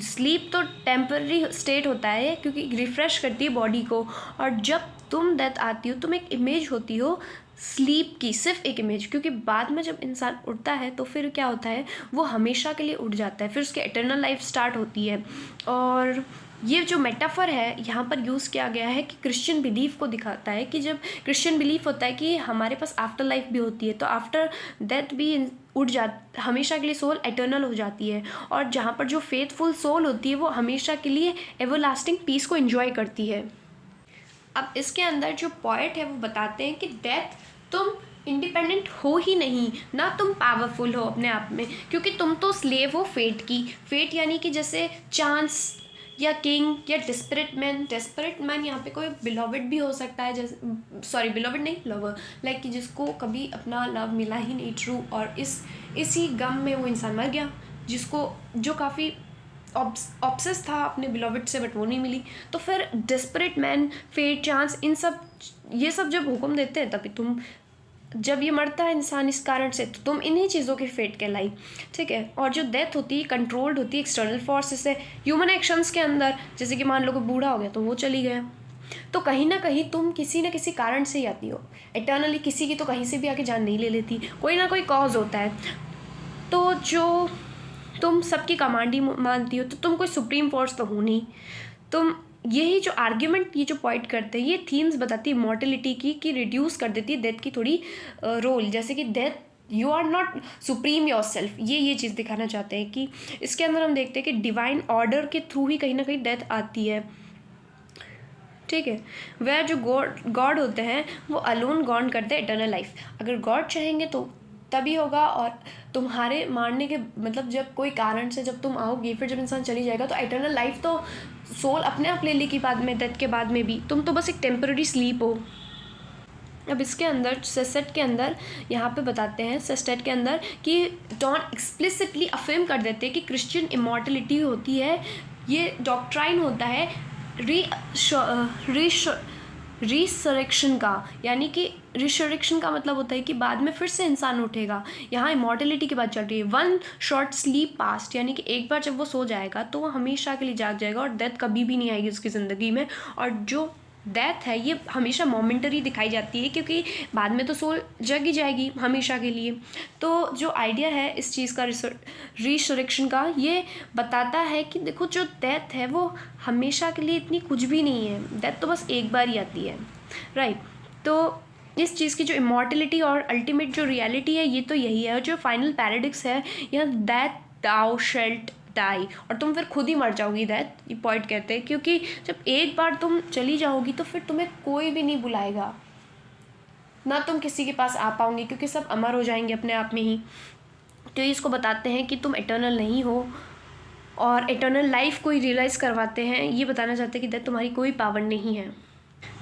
स्लीप तो टेम्पररी स्टेट होता है क्योंकि रिफ़्रेश करती है बॉडी को। और जब तुम डेथ आती हो तुम एक इमेज होती हो स्लीप की, सिर्फ एक इमेज, क्योंकि बाद में जब इंसान उठता है तो फिर क्या होता है, वो हमेशा के लिए उठ जाता है, फिर उसकी एटर्नल लाइफ स्टार्ट होती है। और ये जो मेटाफर है यहाँ पर यूज़ किया गया है कि क्रिश्चियन बिलीफ को दिखाता है कि जब क्रिश्चियन बिलीफ होता है कि हमारे पास आफ्टर लाइफ भी होती है, तो आफ्टर डेथ भी हमेशा के लिए सोल एटर्नल हो जाती है। और जहाँ पर जो फेथफुल सोल होती है वो हमेशा के लिए एवरलास्टिंग पीस को एंजॉय करती है। अब इसके अंदर जो पॉइंट है वो बताते हैं कि डेथ, तुम इंडिपेंडेंट हो ही नहीं, ना तुम पावरफुल हो अपने आप में, क्योंकि तुम तो स्लेव हो फेट की। फेट यानी कि जैसे चांस या किंग या डेस्परेट मैन यहाँ पे कोई बिलोवेड भी हो सकता है, जैसे सॉरी बिलोवेड नहीं, लवर, लाइक कि जिसको कभी अपना लव मिला ही नहीं ट्रू, और इसी गम में वो इंसान मर गया, जिसको जो काफ़ी ऑब्सेस था अपने बिलोवेड से बट वो नहीं मिली। तो फिर डेस्परेट मैन, फेट, चांस, ये सब जब हुक्म देते हैं तभी तुम, जब ये मरता है इंसान इस कारण से, तो तुम इन्हीं चीज़ों की फेट कहलाई, ठीक है। और जो डेथ होती है कंट्रोल्ड होती है एक्सटर्नल फोर्सेस से, ह्यूमन एक्शंस के अंदर, जैसे कि मान लो कोई बूढ़ा हो गया तो वो चली गया, तो कहीं ना कहीं तुम किसी न किसी कारण से ही आती हो इटर्नली। किसी की तो कहीं से भी आके जान नहीं ले लेती, कोई ना कोई कॉज होता है। तो जो तुम सबकी कमांडी मानती हो, तो तुम कोई सुप्रीम फोर्स तो हो नहीं तुम। यही जो आर्ग्यूमेंट, ये जो पॉइंट करते हैं, ये थीम्स बताती है मॉर्टेलिटी की, कि रिड्यूस कर देती है डेथ की थोड़ी रोल, जैसे कि death, you are not supreme yourself, ये चीज़ दिखाना चाहते हैं। कि इसके अंदर हम देखते हैं कि डिवाइन ऑर्डर के थ्रू ही कहीं ना कहीं डेथ आती है, ठीक है। वह जो गॉड होते हैं वो अलोन गॉड करते हैं इटर्नल लाइफ। अगर गॉड चाहेंगे तो तभी होगा, और तुम्हारे मारने के मतलब जब कोई कारण से जब तुम आओगी, फिर जब इंसान चली जाएगा तो इटर्नल लाइफ तो सोल अपने आप ले लेगी बाद में, डेथ के बाद में भी। तुम तो बस एक टेम्पररी स्लीप हो। अब इसके अंदर सेस्टेट के अंदर यहाँ पे बताते हैं, सेस्टेट के अंदर कि डॉन एक्सप्लिसिटली अफर्म कर देते हैं कि क्रिश्चियन इमॉर्टलिटी होती है, ये डॉक्ट्राइन होता है रिसरेक्शन का, यानी कि रिसरेक्शन का मतलब होता है कि बाद में फिर से इंसान उठेगा। यहाँ इमॉर्टलिटी की बात चल रही है। वन शॉर्ट स्लीप पास्ट, यानी कि एक बार जब वो सो जाएगा तो वो हमेशा के लिए जाग जाएगा और डेथ कभी भी नहीं आएगी उसकी ज़िंदगी में। और जो डेथ है ये हमेशा मोमेंटरी दिखाई जाती है, क्योंकि बाद में तो सोल जग ही जाएगी हमेशा के लिए। तो जो आइडिया है इस चीज़ का रिसरेक्शन का, ये बताता है कि देखो जो डेथ है वो हमेशा के लिए इतनी कुछ भी नहीं है, डेथ तो बस एक बार ही आती है, राइट। तो इस चीज़ की जो इमॉर्टलिटी और अल्टीमेट जो रियलिटी है ये तो यही है। और जो फाइनल पैराडिक्स है यहाँ, दैट दाउ शेल्ट डाई, और तुम फिर खुद ही मर जाओगी, दैट ये पॉइंट कहते हैं। क्योंकि जब एक बार तुम चली जाओगी तो फिर तुम्हें कोई भी नहीं बुलाएगा, ना तुम किसी के पास आ पाओगे, क्योंकि सब अमर हो जाएंगे अपने आप में ही। तो इसको बताते हैं कि तुम इटर्नल नहीं हो, और इटर्नल लाइफ को ही रियलाइज़ करवाते हैं। ये बताना चाहते हैं कि डेथ तुम्हारी कोई पावर नहीं है।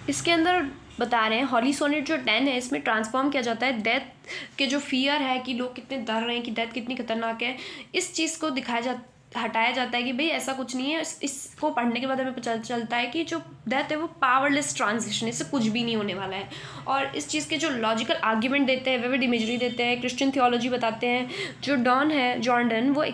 इसके अंदर बता रहे हैं हॉली सोनेट जो 10 है, इसमें ट्रांसफॉर्म किया जाता है डेथ के जो फियर है कि लोग कितने डर रहे हैं कि डेथ कितनी खतरनाक है, इस चीज़ को हटाया जाता है कि भाई ऐसा कुछ नहीं है। इसको पढ़ने के बाद हमें पता चलता है कि जो डेथ है वो पावरलेस ट्रांजिशन, इससे कुछ भी नहीं होने वाला है। और इस चीज़ के जो लॉजिकल आर्ग्यूमेंट देते हैं, विविड इमेजरी देते हैं, क्रिश्चियन थियोलॉजी बताते हैं। जो डॉन है, जॉर्डन, वो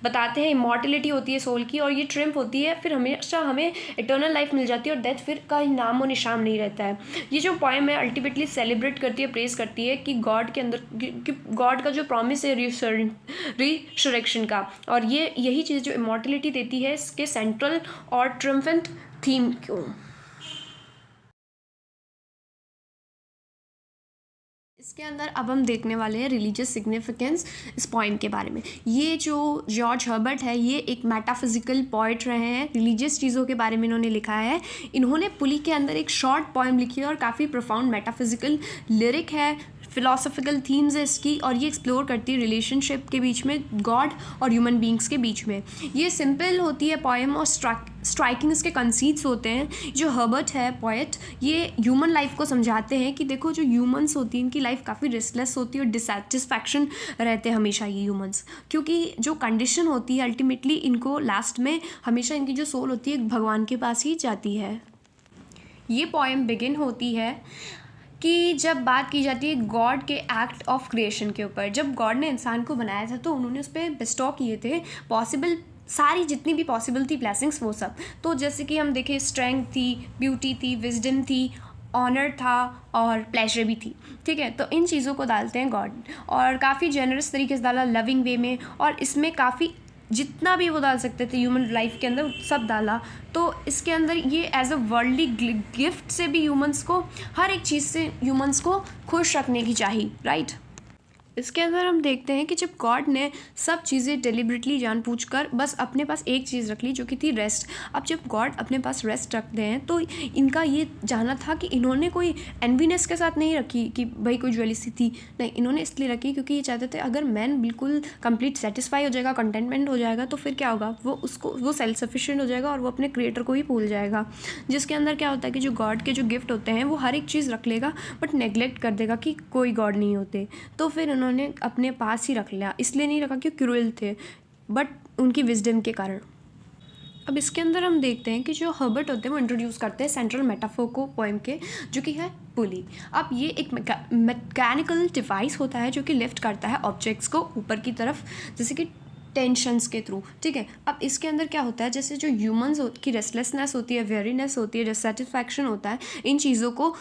बताते हैं इमॉर्टलिटी होती है सोल की, और ये ट्रिम्फ होती है, फिर हमेशा हमें इटर्नल लाइफ मिल जाती है, और डेथ फिर का नामो निशान नहीं रहता है। ये जो पोएम है अल्टीमेटली सेलिब्रेट करती है, प्रेज करती है कि गॉड के अंदर, गॉड का जो प्रॉमिस है रिसरेक्शन का, और ये यही चीज़ जो इमॉर्टलिटी देती है इसके सेंट्रल और ट्रिम्फेंट थीम को। इसके अंदर अब हम देखने वाले हैं रिलीजियस सिग्निफिकेंस इस पोइम के बारे में। ये जो जॉर्ज हर्बर्ट है ये एक मेटाफिजिकल पोइट रहे हैं, रिलीजियस चीज़ों के बारे में इन्होंने लिखा है। इन्होंने पुली के अंदर एक शॉर्ट पोइम लिखी है और काफ़ी प्रोफाउंड मेटाफिजिकल लिरिक है, फिलोसॉफिकल थीम्स है इसकी, और ये एक्सप्लोर करती है रिलेशनशिप के बीच में, गॉड और ह्यूमन बींग्स के बीच में। ये सिंपल होती है पोएम और स्ट्राइकिंग इसके कंसीट्स होते हैं। जो हर्बर्ट है पोएट, ये ह्यूमन लाइफ को समझाते हैं कि देखो जो ह्यूमंस होती हैं इनकी लाइफ काफ़ी रेस्टलेस होती है और डिससेटिस्फैक्शन रहते हैं हमेशा ये ह्यूमंस, क्योंकि जो कंडीशन होती है अल्टीमेटली इनको लास्ट में हमेशा इनकी जो सोल होती है भगवान के पास ही जाती है। ये पोएम बिगिन होती है कि जब बात की जाती है गॉड के एक्ट ऑफ क्रिएशन के ऊपर। जब गॉड ने इंसान को बनाया था तो उन्होंने उस पर बेस्टॉ किए थे पॉसिबल, सारी जितनी भी पॉसिबल थी ब्लेसिंग्स वो सब। तो जैसे कि हम देखें स्ट्रेंथ थी, ब्यूटी थी, विजडम थी, ऑनर था और प्लेजर भी थी, ठीक है। तो इन चीज़ों को डालते हैं गॉड, और काफ़ी जेनरस तरीके से डाला, लविंग वे में, और इसमें काफ़ी जितना भी वो डाल सकते थे ह्यूमन लाइफ के अंदर सब डाला। तो इसके अंदर ये एज अ वर्ल्डली गिफ्ट से भी ह्यूमंस को, हर एक चीज़ से ह्यूमंस को खुश रखने की चाहिए, राइट। इसके अंदर हम देखते हैं कि जब गॉड ने सब चीज़ें डेलिबरेटली जानबूझकर बस अपने पास एक चीज़ रख ली जो कि थी रेस्ट। अब जब गॉड अपने पास रेस्ट रखते हैं तो इनका ये जानना था कि इन्होंने कोई एनवीनेस के साथ नहीं रखी कि भाई कोई ज्वेलिसी थी, नहीं, इन्होंने इसलिए रखी क्योंकि ये चाहते थे अगर मैन बिल्कुल कंप्लीट सेटिस्फाई हो जाएगा, कंटेंटमेंट हो जाएगा, तो फिर क्या होगा, वो सेल्फ सफिशिएंट हो जाएगा और वो अपने क्रिएटर को ही भूल जाएगा। जिसके अंदर क्या होता है कि जो गॉड के जो गिफ्ट होते हैं वो हर एक चीज़ रख लेगा बट नेग्लेक्ट कर देगा कि कोई गॉड नहीं होते। तो फिर उन्होंने अपने पास ही रख लिया, इसलिए नहीं रखा कि क्रूएल थे बट उनकी विजडम के कारण। अब इसके अंदर हम देखते हैं कि जो हर्बर्ट होते हैं वो इंट्रोड्यूस करते हैं सेंट्रल मेटाफोर को पोएम के, जो कि है पुली। अब ये एक मैकेनिकल डिवाइस होता है जो कि लिफ्ट करता है ऑब्जेक्ट्स को ऊपर की तरफ, जैसे कि टेंशन्स के थ्रू, ठीक है। अब इसके अंदर क्या होता है, जैसे जो ह्यूमंस की रेस्टलेसनेस होती है, वेरीनेस होती है, डिससेटिस्फैक्शन होता है, इन चीज़ों को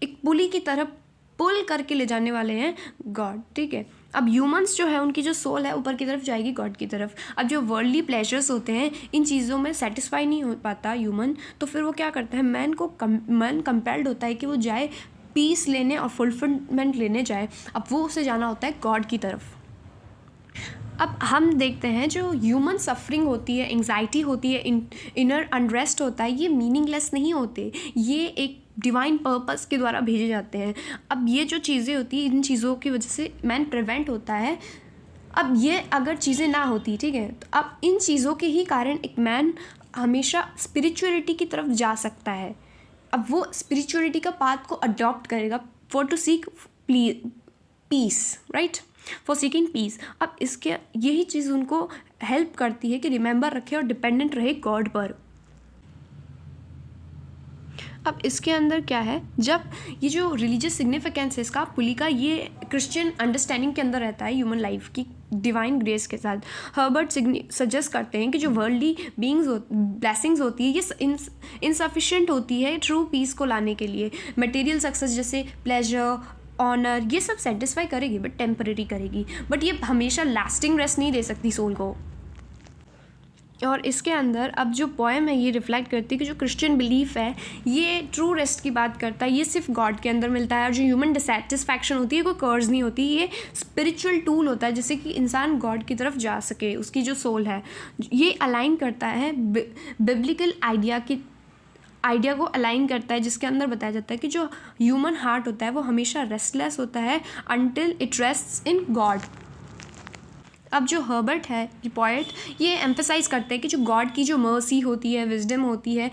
एक पुली की तरफ पुल करके ले जाने वाले हैं गॉड, ठीक है। अब ह्यूमंस जो है उनकी जो सोल है ऊपर की तरफ जाएगी गॉड की तरफ। अब जो वर्ल्डली प्लेजर्स होते हैं इन चीज़ों में सेटिस्फाई नहीं हो पाता ह्यूमन, तो फिर वो क्या करता है, मैन कंपेल्ड होता है कि वो जाए पीस लेने और फुलफिलमेंट लेने जाए। अब वो उसे जाना होता है गॉड की तरफ। अब हम देखते हैं जो ह्यूमन सफरिंग होती है, एंग्जाइटी होती है, इनर अनरेस्ट होता है, ये मीनिंगलेस नहीं होते, ये एक डिवाइन पर्पस के द्वारा भेजे जाते हैं। अब ये जो चीज़ें होती हैं इन चीज़ों की वजह से मैन प्रिवेंट होता है। अब ये अगर चीज़ें ना होती, ठीक है, तो अब इन चीज़ों के ही कारण एक मैन हमेशा स्पिरिचुअलिटी की तरफ जा सकता है। अब वो स्पिरिचुअलिटी का पाथ को अडॉप्ट करेगा for to seek peace, right, for seeking peace. अब इसके यही चीज़ उनको हेल्प करती है कि रिमेंबर रखे और डिपेंडेंट रहे गॉड पर। अब इसके अंदर क्या है, जब ये जो रिलीजियस सिग्निफिकेंस है इसका पुली का, ये क्रिश्चियन अंडरस्टैंडिंग के अंदर रहता है ह्यूमन लाइफ की डिवाइन ग्रेस के साथ। हर्बर्ट सजेस्ट करते हैं कि जो वर्ल्डली बीइंग्स ब्लेसिंग्स होती है ये इनसफिशिएंट होती है ट्रू पीस को लाने के लिए। मटेरियल सक्सेस जैसे प्लेजर, ऑनर, ये सब सेटिस्फाई करेगी बट टेम्परेरी करेगी, बट ये हमेशा लास्टिंग रेस्ट नहीं दे सकती सोल को। और इसके अंदर अब जो पोएम है ये रिफ्लेक्ट करती है कि जो क्रिश्चियन बिलीफ है ये ट्रू रेस्ट की बात करता है, ये सिर्फ गॉड के अंदर मिलता है। और जो ह्यूमन डिससेटिस्फैक्शन होती है कोई कर्ज नहीं होती, ये स्पिरिचुअल टूल होता है जिससे कि इंसान गॉड की तरफ जा सके, उसकी जो सोल है। ये अलाइन करता है बिब्लिकल आइडिया को अलाइन करता है, जिसके अंदर बताया जाता है कि जो ह्यूमन हार्ट होता है वो हमेशा रेस्टलेस होता है until it rests in God. अब जो हर्बर्ट है ये पोएट, ये एम्फेसाइज करते हैं कि जो गॉड की जो मर्सी होती है, विजडम होती है,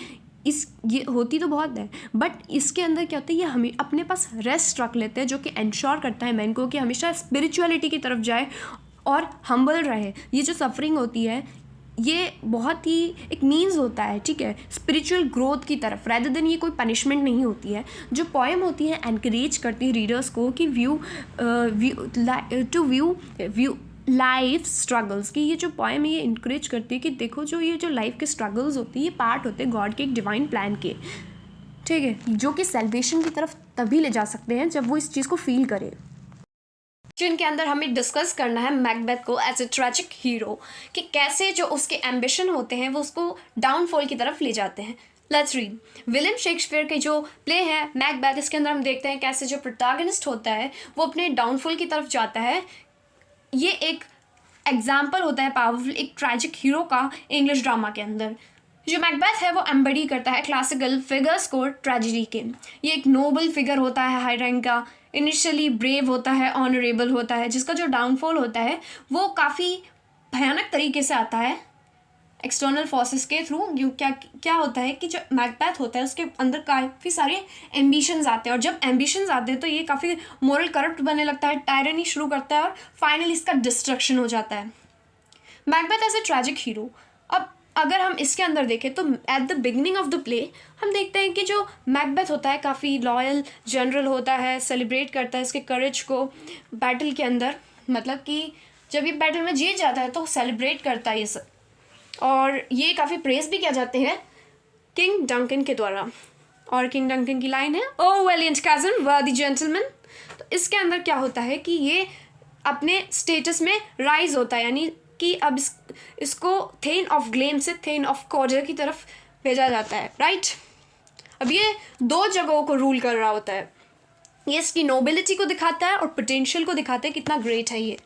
ये होती तो बहुत है बट इसके अंदर क्या होता है, ये हमें अपने पास रेस्ट रख लेते हैं जो कि इंश्योर करता है मैन को कि हमेशा स्पिरिचुअलिटी की तरफ जाए और हम्बल रहे। ये जो सफरिंग होती है ये बहुत ही एक मीन्स होता है, ठीक है, स्पिरिचुअल ग्रोथ की तरफ, रैदर देन ये कोई पनिशमेंट नहीं होती है। जो पोएम होती है एनकरेज करती है रीडर्स को कि व्यू लाइफ स्ट्रगल्स की। ये जो पोएम है ये इंकरेज करती है कि देखो जो ये जो लाइफ के स्ट्रगल्स होती है ये पार्ट होते हैं गॉड के एक डिवाइन प्लान के, ठीक है, जो कि सेल्वेशन की तरफ तभी ले जा सकते हैं जब वो इस चीज़ को फील करे। जिनके अंदर हमें डिस्कस करना है मैकबेथ को एज ए ट्रेजिक हीरो, कि कैसे जो उसके एम्बिशन होते हैं वो उसको डाउनफॉल की तरफ ले जाते हैं। Let's read. विलियम शेक्सपियर के जो प्ले है मैकबेथ, इसके अंदर हम देखते हैं कैसे जो प्रोटैगनिस्ट होता है वो अपने डाउनफॉल की तरफ जाता है। ये एक एग्जाम्पल होता है पावरफुल एक ट्रैजिक हीरो का इंग्लिश ड्रामा के अंदर। जो मैकबेथ है वो एम्बडी करता है क्लासिकल फिगर्स को ट्रेजेडी के। ये एक नोबल फिगर होता है, हाई रैंक का, इनिशियली ब्रेव होता है, ऑनरेबल होता है, जिसका जो डाउनफॉल होता है वो काफ़ी भयानक तरीके से आता है एक्सटर्नल फोर्सेस के थ्रू। क्या होता है कि जो मैकबेथ होता है उसके अंदर काफ़ी सारे एम्बिशंस आते हैं और जब एम्बिशंस आते हैं तो ये काफ़ी मोरल करप्ट बनने लगता है, टायरनी शुरू करता है और फाइनली इसका डिस्ट्रक्शन हो जाता है। Macbeth as a tragic hero. अब अगर हम इसके अंदर देखें तो at the beginning of the play हम देखते हैं कि जो मैकबेथ होता है काफ़ी लॉयल जनरल होता है, सेलिब्रेट करता है इसके करेज को बैटल के अंदर, मतलब कि जब ये बैटल में जीत जाता है तो सेलिब्रेट करता है ये सब, और ये काफ़ी प्रेज भी किया जाते हैं किंग डंकन के द्वारा। और किंग डंकन की लाइन है, ओ वेलियंट कज़न वर्दी जेंटलमैन। तो इसके अंदर क्या होता है कि ये अपने स्टेटस में राइज होता है, यानी कि अब इसको थेन ऑफ ग्लेम से थेन ऑफ कॉर्डर की तरफ भेजा जाता है, राइट। अब ये 2 जगहों को रूल कर रहा होता है, ये इसकी नोबिलिटी को दिखाता है और पोटेंशियल को दिखाता है कितना ग्रेट है ये।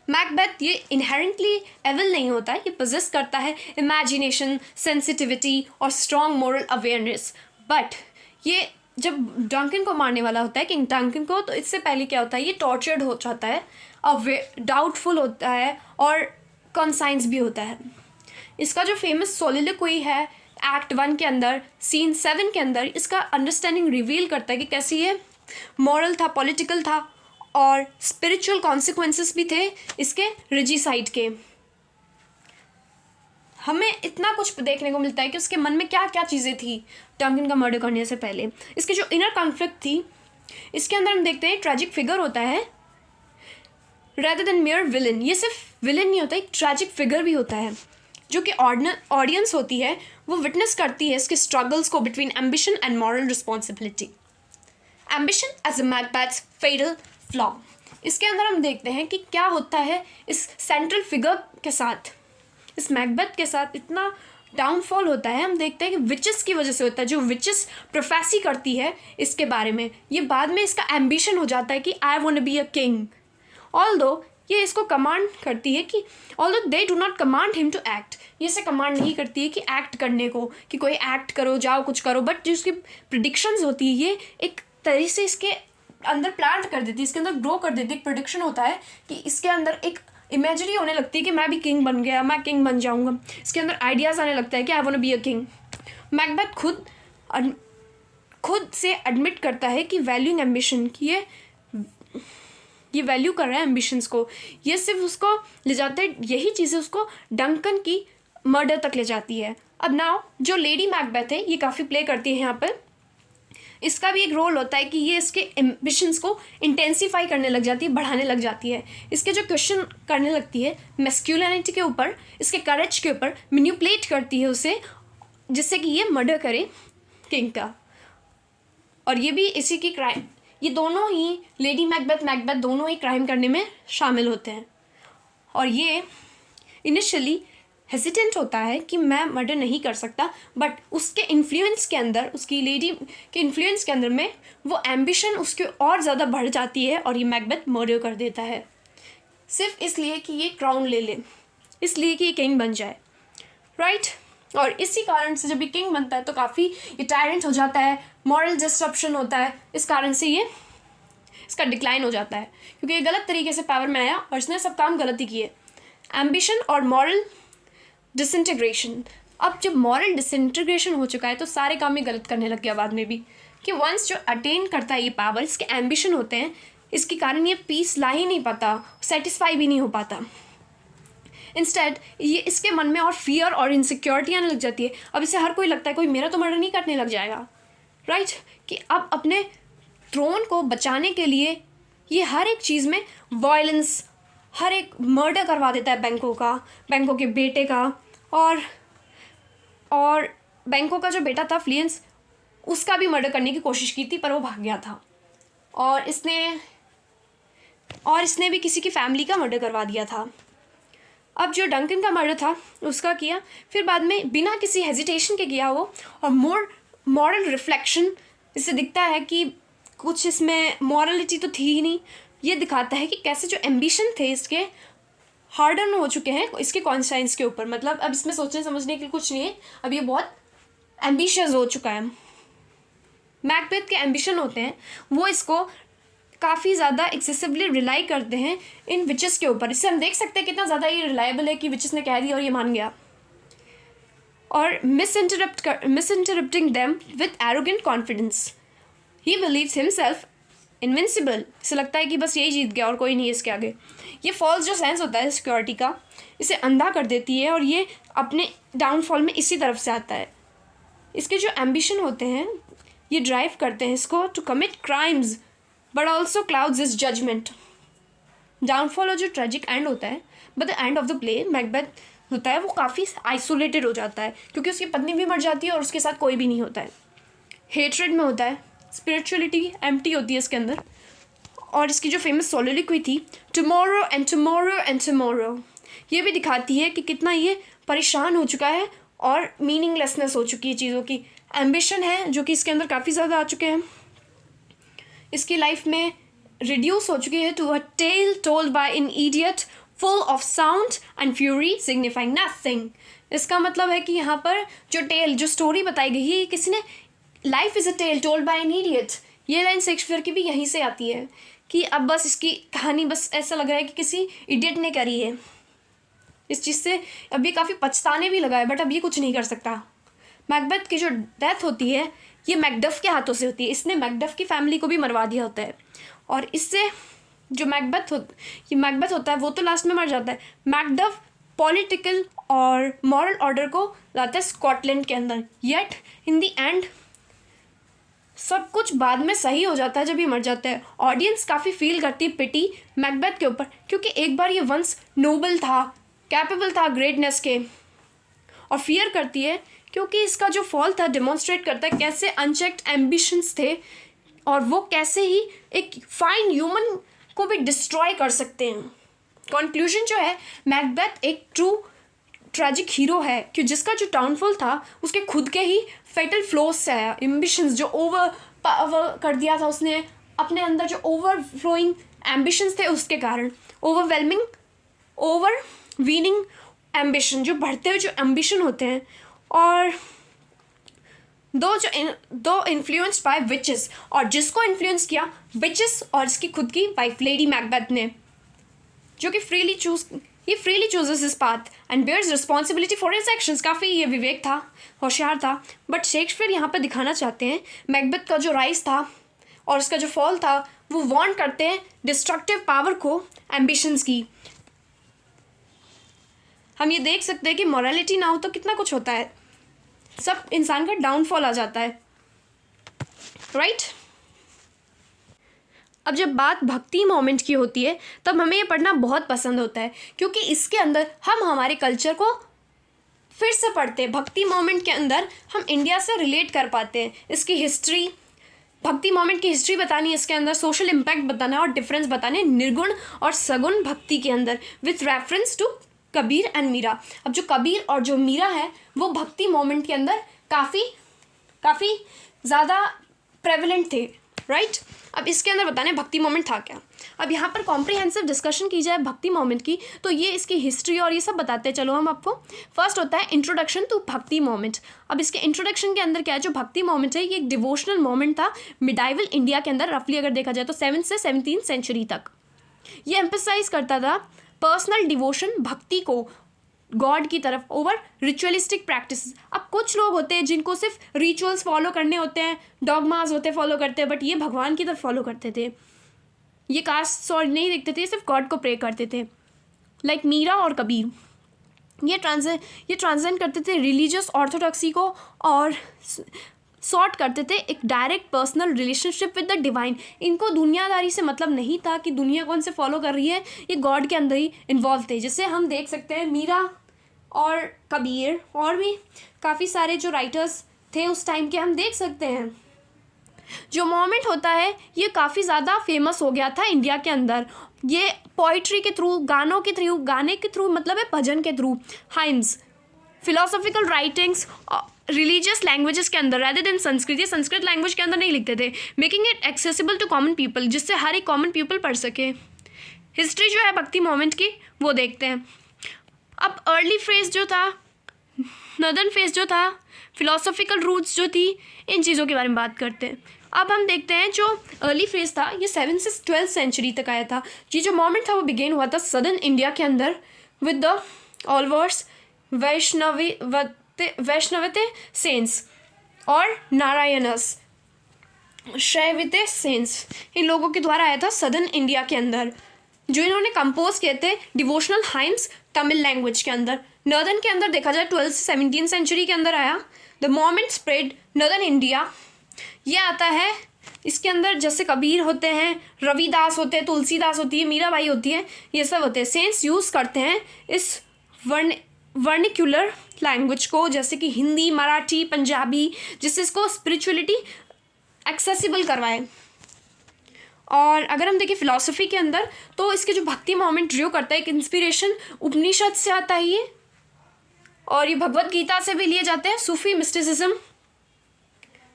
मैकबेथ ये इनहेरेंटली एविल नहीं होता है, ये पोजेस करता है इमेजिनेशन, सेंसिटिविटी और स्ट्रॉन्ग मोरल अवेयरनेस। बट ये जब डंकन को मारने वाला होता है, किंग डंकन को, तो इससे पहले क्या होता है, ये टॉर्चर्ड हो जाता है, डाउटफुल होता है और कॉन्साइंस भी होता है। इसका जो फेमस सोलिलोक्वी है एक्ट 1 के अंदर, सीन 7 के अंदर, इसका अंडरस्टैंडिंग रिवील करता है कि कैसे ये मॉरल था, पॉलिटिकल था और स्पिरिचुअल कॉन्सिक्वेंसेस भी थे इसके रिजिसाइड के। हमें इतना कुछ देखने को मिलता है कि उसके मन में क्या क्या चीज़ें थी डंकन का मर्डर करने से पहले। इसकी जो इनर कॉन्फ्लिक्ट थी, इसके अंदर हम देखते हैं ट्रैजिक फिगर होता है rather than mere villain। ये सिर्फ विलन नहीं होता, एक ट्रैजिक फिगर भी होता है जो कि ऑडियंस होती है वो विटनेस करती है इसके स्ट्रगल्स को between ambition and moral responsibility. Ambition as a Macbeth's fatal flaw. इसके अंदर हम देखते हैं कि क्या होता है इस सेंट्रल फिगर के साथ, इस मैकबेथ के साथ इतना डाउनफॉल होता है। हम देखते हैं कि विचेस की वजह से होता है, जो विचेस प्रोफेसी करती है इसके बारे में। ये बाद में इसका एम्बिशन हो जाता है कि I want to be a king. Although ये इसको कमांड करती है कि although they do not command him to act, ये इसे कमांड नहीं करती है कि एक्ट करने को, कि कोई एक्ट करो, जाओ कुछ करो, बट जो उसकी प्रिडिक्शंस होती है ये एक तरह से इसके अंदर प्लांट कर देती है, इसके अंदर ग्रो कर देती है। एक प्रिडिक्शन होता है कि इसके अंदर एक इमेजरी होने लगती है कि मैं भी किंग बन गया, मैं किंग बन जाऊंगा। इसके अंदर आइडियाज़ आने लगता है कि I want to be a king. Macbeth खुद से एडमिट करता है कि वैल्यूइंग एम्बिशन की ये वैल्यू कर रहा है एम्बिशंस को। ये सिर्फ उसको ले जाते हैं, यही चीज़ें उसको डंकन की मर्डर तक ले जाती है। अब नाउ जो लेडी मैकबेथ है ये काफ़ी प्ले करती है यहाँ पर। इसका भी एक रोल होता है कि ये इसके एम्बिशंस को इंटेंसीफाई करने लग जाती है, बढ़ाने लग जाती है। इसके जो क्वेश्चन करने लगती है मैस्कुलिनिटी के ऊपर, इसके करेज के ऊपर, मैनिपुलेट करती है उसे, जिससे कि ये मर्डर करे किंग का। और ये भी इसी की क्राइम, ये दोनों ही लेडी मैकबेथ दोनों ही क्राइम करने में शामिल होते हैं। और ये इनिशियली हेजिटेंट होता है कि मैं मर्डर नहीं कर सकता, बट उसके इन्फ्लुएंस के अंदर, उसकी लेडी के इन्फ्लुएंस के अंदर में वो एम्बिशन उसके और ज़्यादा बढ़ जाती है और ये मैकबेथ मर्डर कर देता है, सिर्फ इसलिए कि ये क्राउन ले ले, इसलिए कि ये किंग बन जाए, राइट। और इसी कारण से जब ये किंग बनता है तो काफ़ी ये टायरेंट हो जाता है, मॉरल डिस्ट्रप्शन होता है, इस कारण से ये इसका डिक्लाइन हो जाता है क्योंकि ये गलत तरीके से पावर में आया और इसने सब काम गलत ही किए। एम्बिशन और मॉरल डिसइंटीग्रेशन। अब जब मॉरल डिसइंटीग्रेशन हो चुका है तो सारे काम ही गलत करने लग गया बाद में भी, कि वंस जो अटेन करता है ये पावर, इसके एम्बिशन होते हैं, इसके कारण ये पीस ला ही नहीं पाता, सेटिस्फाई भी नहीं हो पाता। इंस्टेड ये इसके मन में और फियर और इनसिक्योरिटी आने लग जाती है। अब इसे हर कोई लगता है कोई मेरा तो मर्डर नहीं करने लग जाएगा, राइट, कि अब अपने थ्रोन को बचाने के लिए ये हर एक चीज़ में वायलेंस, हर एक मर्डर करवा देता है बैंको के बेटे का, और बैंको का जो बेटा था फ्लियंस, उसका भी मर्डर करने की कोशिश की थी पर वो भाग गया था। और इसने भी किसी की फैमिली का मर्डर करवा दिया था। अब जो डंकन का मर्डर था उसका किया, फिर बाद में बिना किसी हेजिटेशन के किया वो, और मॉरल रिफ्लेक्शन इससे दिखता है कि कुछ इसमें मॉरलिटी तो थी ही नहीं। ये दिखाता है कि कैसे जो एम्बिशन थे इसके हार्डन हो चुके हैं इसके कॉन्शियंस के ऊपर, मतलब अब इसमें सोचने समझने के लिए कुछ नहीं है, अब ये बहुत एम्बिशियस हो चुका है। मैकबेथ के एम्बिशन होते हैं वो इसको काफ़ी ज़्यादा एक्सेसिवली रिलाई करते हैं इन विचेस के ऊपर। इससे हम देख सकते हैं कितना ज़्यादा ये रिलायबल है कि विचेस ने कह दिया और ये मान गया। और misinterpreting them with arrogant confidence, he believes himself invincible. इसे लगता है कि बस यही जीत गया और कोई नहीं है इसके आगे। ये फॉल्स जो सेंस होता है सिक्योरिटी का, इसे अंधा कर देती है और ये अपने डाउनफॉल में इसी तरफ से आता है। इसके जो एम्बिशन होते हैं ये ड्राइव करते हैं इसको to commit crimes but also clouds his judgement. Downfall और जो ट्रेजिक एंड होता है, but the end of the play Macbeth होता है वो काफ़ी आइसोलेटेड हो जाता है क्योंकि उसकी पत्नी भी मर जाती है और उसके साथ कोई भी नहीं होता है। हेट्रेड में होता है, स्पिरिचुअलिटी एम्प्टी होती है इसके अंदर। और इसकी जो फेमस सोलिलोक्वी थी tomorrow and tomorrow and tomorrow, ये भी दिखाती है कि कितना ये परेशान हो चुका है और मीनिंगलेसनेस हो चुकी है चीज़ों की। एम्बिशन है जो कि इसके अंदर काफ़ी ज़्यादा आ चुके हैं। इसकी लाइफ में रिड्यूस हो चुकी है to a tale told by an idiot full of sound and fury signifying nothing. इसका मतलब है कि यहाँ पर जो स्टोरी बताई गई है, किसी ने, life is a tale told by an idiot, ये लाइन शेक्सपियर की भी यहीं से आती है कि अब बस इसकी कहानी बस ऐसा लग रहा है कि किसी इडियट ने करी है। इस चीज़ से अब ये काफ़ी पछताने भी लगा है, बट अब ये कुछ नहीं कर सकता। मैकबेथ की जो डेथ होती है ये मैकडफ के हाथों से होती है। इसने मैकडफ की फैमिली को भी मरवा दिया होता है, और इससे जो मैकबेथ होता है वो तो लास्ट में मर जाता है। मैकडफ पॉलिटिकल और मॉरल ऑर्डर को लाता है स्कॉटलैंड के अंदर, येट इन द एंड सब कुछ बाद में सही हो जाता है जब ये मर जाता है। ऑडियंस काफ़ी फील करती है पिटी मैकबेथ के ऊपर, क्योंकि एक बार ये वंस नोबल था, कैपेबल था ग्रेटनेस के, और फियर करती है क्योंकि इसका जो फॉल था डेमोन्स्ट्रेट करता है कैसे अनचेक्ड एम्बिशंस थे और वो कैसे ही एक फाइन ह्यूमन को भी डिस्ट्रॉय कर सकते हैं। कंक्लूजन जो है, मैकबेथ एक ट्रू ट्रेजिक हीरो है कि जिसका जो डाउनफॉल था उसके खुद के ही फेटल फ्लोज से आया। एम्बिशंस जो ओवर कर दिया था उसने अपने अंदर, जो ओवरफ्लोइंग एम्बिशंस थे उसके कारण, ओवरवीनिंग एम्बिशन, जो बढ़ते हुए जो एम्बिशन होते हैं, और दो इन्फ्लुएंस्ड बाय विचेस, और जिसको इन्फ्लुएंस किया विचेस और इसकी खुद की वाइफ लेडी मैकबेथ ने, जो कि freely chooses his path and bears responsibility for his actions. काफ़ी ये विवेक था, होशियार था, बट शेक्सपियर यहाँ पर दिखाना चाहते हैं मैकबेथ का जो राइज था और उसका जो फॉल था वो वांट करते हैं डिस्ट्रक्टिव पावर को, एम्बिशंस की। हम ये देख सकते हैं कि मॉरलिटी ना हो तो कितना कुछ होता है, सब इंसान का डाउनफॉल आ जाता है, राइट। अब जब बात भक्ति मोमेंट की होती है तब हमें ये पढ़ना बहुत पसंद होता है, क्योंकि इसके अंदर हम हमारे कल्चर को फिर से पढ़ते हैं। भक्ति मोमेंट के अंदर हम इंडिया से रिलेट कर पाते हैं, इसकी हिस्ट्री, भक्ति मोमेंट की हिस्ट्री बतानी है, इसके अंदर सोशल इम्पैक्ट बताना है और डिफरेंस बताने, निर्गुण और सगुण भक्ति के अंदर with reference to Kabir and Meera. अब जो कबीर और जो मीरा है वो भक्ति मोमेंट के अंदर काफ़ी ज़्यादा प्रेवलेंट थे, राइट। अब इसके अंदर बताने भक्ति मोमेंट था क्या। अब यहाँ पर कॉम्प्रिहेंसिव डिस्कशन की जाए भक्ति मोमेंट की तो ये इसकी हिस्ट्री और ये सब बताते हैं। चलो हम आपको, फर्स्ट होता है इंट्रोडक्शन टू भक्ति मोमेंट। अब इसके इंट्रोडक्शन के अंदर क्या है, जो भक्ति मोमेंट है ये एक डिवोशनल मोमेंट था मिडाइवल इंडिया के अंदर, रफली अगर देखा जाए तो 7th से 17th सेंचुरी तक। ये एम्फेसाइज करता था पर्सनल डिवोशन, भक्ति को गॉड की तरफ ओवर रिचुअलिस्टिक प्रैक्टिस। अब कुछ लोग होते हैं जिनको सिर्फ रिचुअल्स फॉलो करने होते हैं, डॉगमास होते हैं फॉलो करते हैं, बट ये भगवान की तरफ फॉलो करते थे, ये कास्ट और नहीं देखते थे, सिर्फ गॉड को प्रे करते थे। लाइक मीरा और कबीर ये ट्रांसेंड करते थे रिलीजियस ऑर्थोडॉक्सी को और सॉर्ट करते थे एक direct personal relationship with the divine. इनको दुनियादारी से मतलब नहीं था कि दुनिया कौन से फॉलो कर रही है, ये गॉड के अंदर ही इन्वॉल्व थे। जैसे हम देख सकते हैं मीरा और कबीर और भी काफ़ी सारे जो राइटर्स थे उस टाइम के, हम देख सकते हैं जो मोमेंट होता है ये काफ़ी ज़्यादा फेमस हो गया था इंडिया के अंदर। ये पोइट्री के थ्रू, गाने के थ्रू मतलब है भजन के through, hymns, philosophical writings, religious languages के अंदर rather than संस्कृत, ये संस्कृत लैंग्वेज के अंदर नहीं लिखते थे, making it accessible to common people, जिससे हर एक कॉमन पीपल पढ़ सके। हिस्ट्री जो है भक्ति मोमेंट की वो देखते हैं। अब अर्ली फेज जो था, नॉर्दर्न फेज जो था, फिलोसॉफिकल रूट्स जो थी, इन चीज़ों के बारे में बात करते हैं। अब हम देखते हैं जो अर्ली फेज था ये 7th से 12th सेंचुरी तक आया था। ये जो मोमेंट था वो बिगेन हुआ था सदर्न इंडिया के अंदर विद द ऑलवर्स वैष्णवते सेंस और नारायणस शैवते सेंस, इन लोगों के द्वारा आया था सदर्न इंडिया के अंदर, जो इन्होंने कंपोज किए थे डिवोशनल हाइम्स तमिल लैंग्वेज के अंदर। नॉर्दर्न के अंदर देखा जाए 12th से 17th सेंचुरी के अंदर आया। The moment spread northern India, ये आता है इसके अंदर जैसे कबीर होते हैं, रविदास होते हैं, तुलसीदास होती है, मीराबाई होती है, ये सब होते हैं। सेंस यूज़ करते हैं इस वर्निकुलर लैंग्वेज को, जैसे कि हिंदी, मराठी, पंजाबी, जिससे इसको स्पिरिचुअलिटी एक्सेसिबल करवाए। और अगर हम देखें फिलॉसफी के अंदर तो इसके जो भक्ति मोमेंट ड्रू करता है, एक इंस्पिरेशन उपनिषद से आता है ये, और ये भगवत गीता से भी लिए जाते हैं। सूफी मिस्टिसिज्म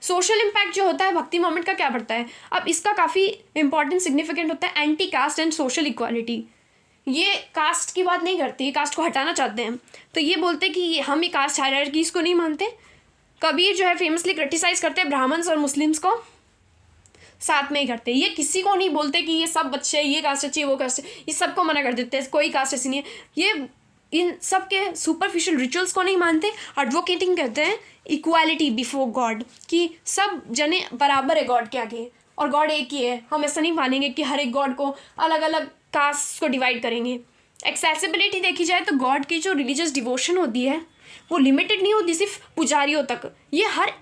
सोशल इम्पैक्ट जो होता है भक्ति मूवमेंट का क्या पड़ता है, अब इसका काफ़ी इंपॉर्टेंट सिग्निफिकेंट होता है anti cast and social equality. ये कास्ट की बात नहीं करती, कास्ट को हटाना चाहते हैं, तो ये बोलते हैं कि हम ये कास्ट हायरार्कीज को नहीं मानते। कबीर जो है फेमसली क्रिटिसाइज करते हैं ब्राह्मण्स और मुस्लिम्स को, साथ में ही करते हैं। ये किसी को नहीं बोलते कि ये सब बच्चे ये कास्ट अच्छी वो कास्ट, ये सबको मना कर देते हैं, कोई कास्ट ऐसी नहीं है। ये इन सब के सुपरफिशियल रिचुअल्स को नहीं मानते, एडवोकेटिंग करते हैं इक्वालिटी बिफोर गॉड, कि सब जने बराबर है गॉड के आगे और गॉड एक ही है। हम ऐसा नहीं मानेंगे कि हर एक गॉड को अलग अलग कास्ट को डिवाइड करेंगे। एक्सेसिबिलिटी देखी जाए तो गॉड की जो रिलीजियस डिवोशन होती है वो लिमिटेड नहीं होती सिर्फ पुजारियों तक, ये हर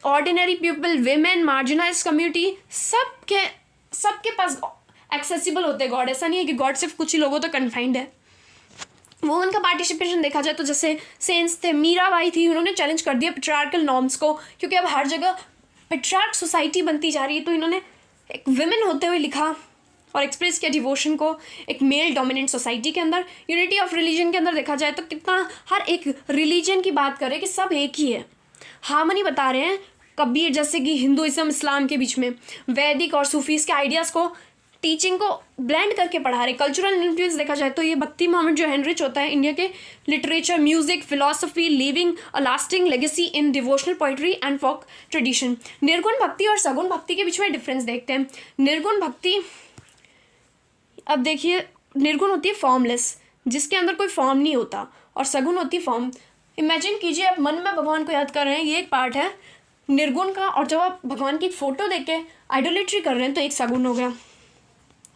ऑर्डिनरी पीपल, विमेन, मार्जिनाइज्ड कम्युनिटी, सबके पास एक्सेसिबल होते हैं गॉड। ऐसा नहीं है कि गॉड सिर्फ कुछ ही लोगों तक कन्फाइंड है। वुमेन का पार्टिसिपेशन देखा जाए तो जैसे सेंस थे, मीराबाई थी, उन्होंने चैलेंज कर दिया पेट्रियार्कल नॉर्म्स को, क्योंकि अब हर जगह पेट्रियार्क सोसाइटी बनती जा रही है। तो इन्होंने एक विमेन होते हुए लिखा और एक्सप्रेस किया डिवोशन को एक मेल डोमिनेंट सोसाइटी के अंदर। यूनिटी ऑफ रिलीजन के अंदर देखा जाए तो कितना हर एक रिलीजन की बात करें कि सब एक ही है, हार्मनी बता रहे हैं। कबीर जैसे कि हिंदुइज्म इस्लाम के बीच में वैदिक और सूफीज़ के आइडियाज़ को, टीचिंग को ब्लेंड करके पढ़ा रहे। कल्चरल इन्फ्लुएंस देखा जाए तो ये भक्ति मूवमेंट जो एनरिच होता है इंडिया के literature, music, philosophy, living a lasting legacy in devotional poetry and folk tradition. निर्गुण भक्ति और सगुण भक्ति के बीच में डिफरेंस देखते हैं। निर्गुण भक्ति, अब देखिए, निर्गुण होती है फॉर्मलेस, जिसके अंदर कोई फॉर्म नहीं होता, और सगुण होती है फॉर्म। इमेजिन कीजिए आप मन में भगवान को याद कर रहे हैं, ये एक पार्ट है निर्गुण का, और जब आप भगवान की फोटो देख के आइडोलेट्री कर रहे हैं तो एक सगुण हो गया,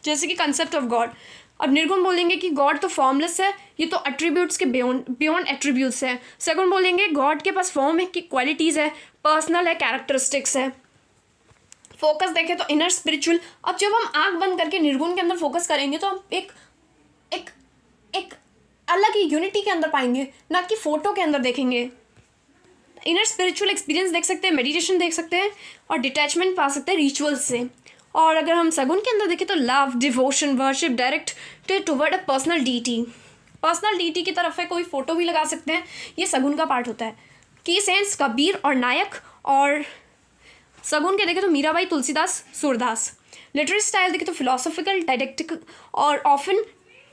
जैसे कि कंसेप्ट ऑफ गॉड। अब निर्गुण बोलेंगे कि गॉड तो फॉर्मलेस है, ये तो एट्रीब्यूट्स के बियॉन्ड एट्रीब्यूट्स है। सगुण बोलेंगे गॉड के पास फॉर्म है, कि क्वालिटीज़ है, पर्सनल है, कैरेक्टरिस्टिक्स है। फोकस देखें तो इनर स्पिरिचुअल। अब जब हम आंख बंद करके निर्गुण के अंदर फोकस करेंगे तो हम एक एक एक अलग ही यूनिटी के अंदर पाएंगे, ना कि फोटो के अंदर देखेंगे। इनर स्पिरिचुअल एक्सपीरियंस देख सकते हैं, मेडिटेशन देख सकते हैं, और डिटैचमेंट पा सकते हैं रिचुअल्स से। और अगर हम सगुन के अंदर देखें तो love, devotion, worship direct toward a personal deity. Personal deity की तरफ है, कोई फोटो भी लगा सकते हैं, ये सगुन का पार्ट होता है। की सेंस कबीर और नायक, और सगुन के देखें तो मीराबाई, तुलसीदास, सूरदास। लिटरेरी स्टाइल देखें तो फिलोसॉफिकल, डायडेक्टिक और ऑफन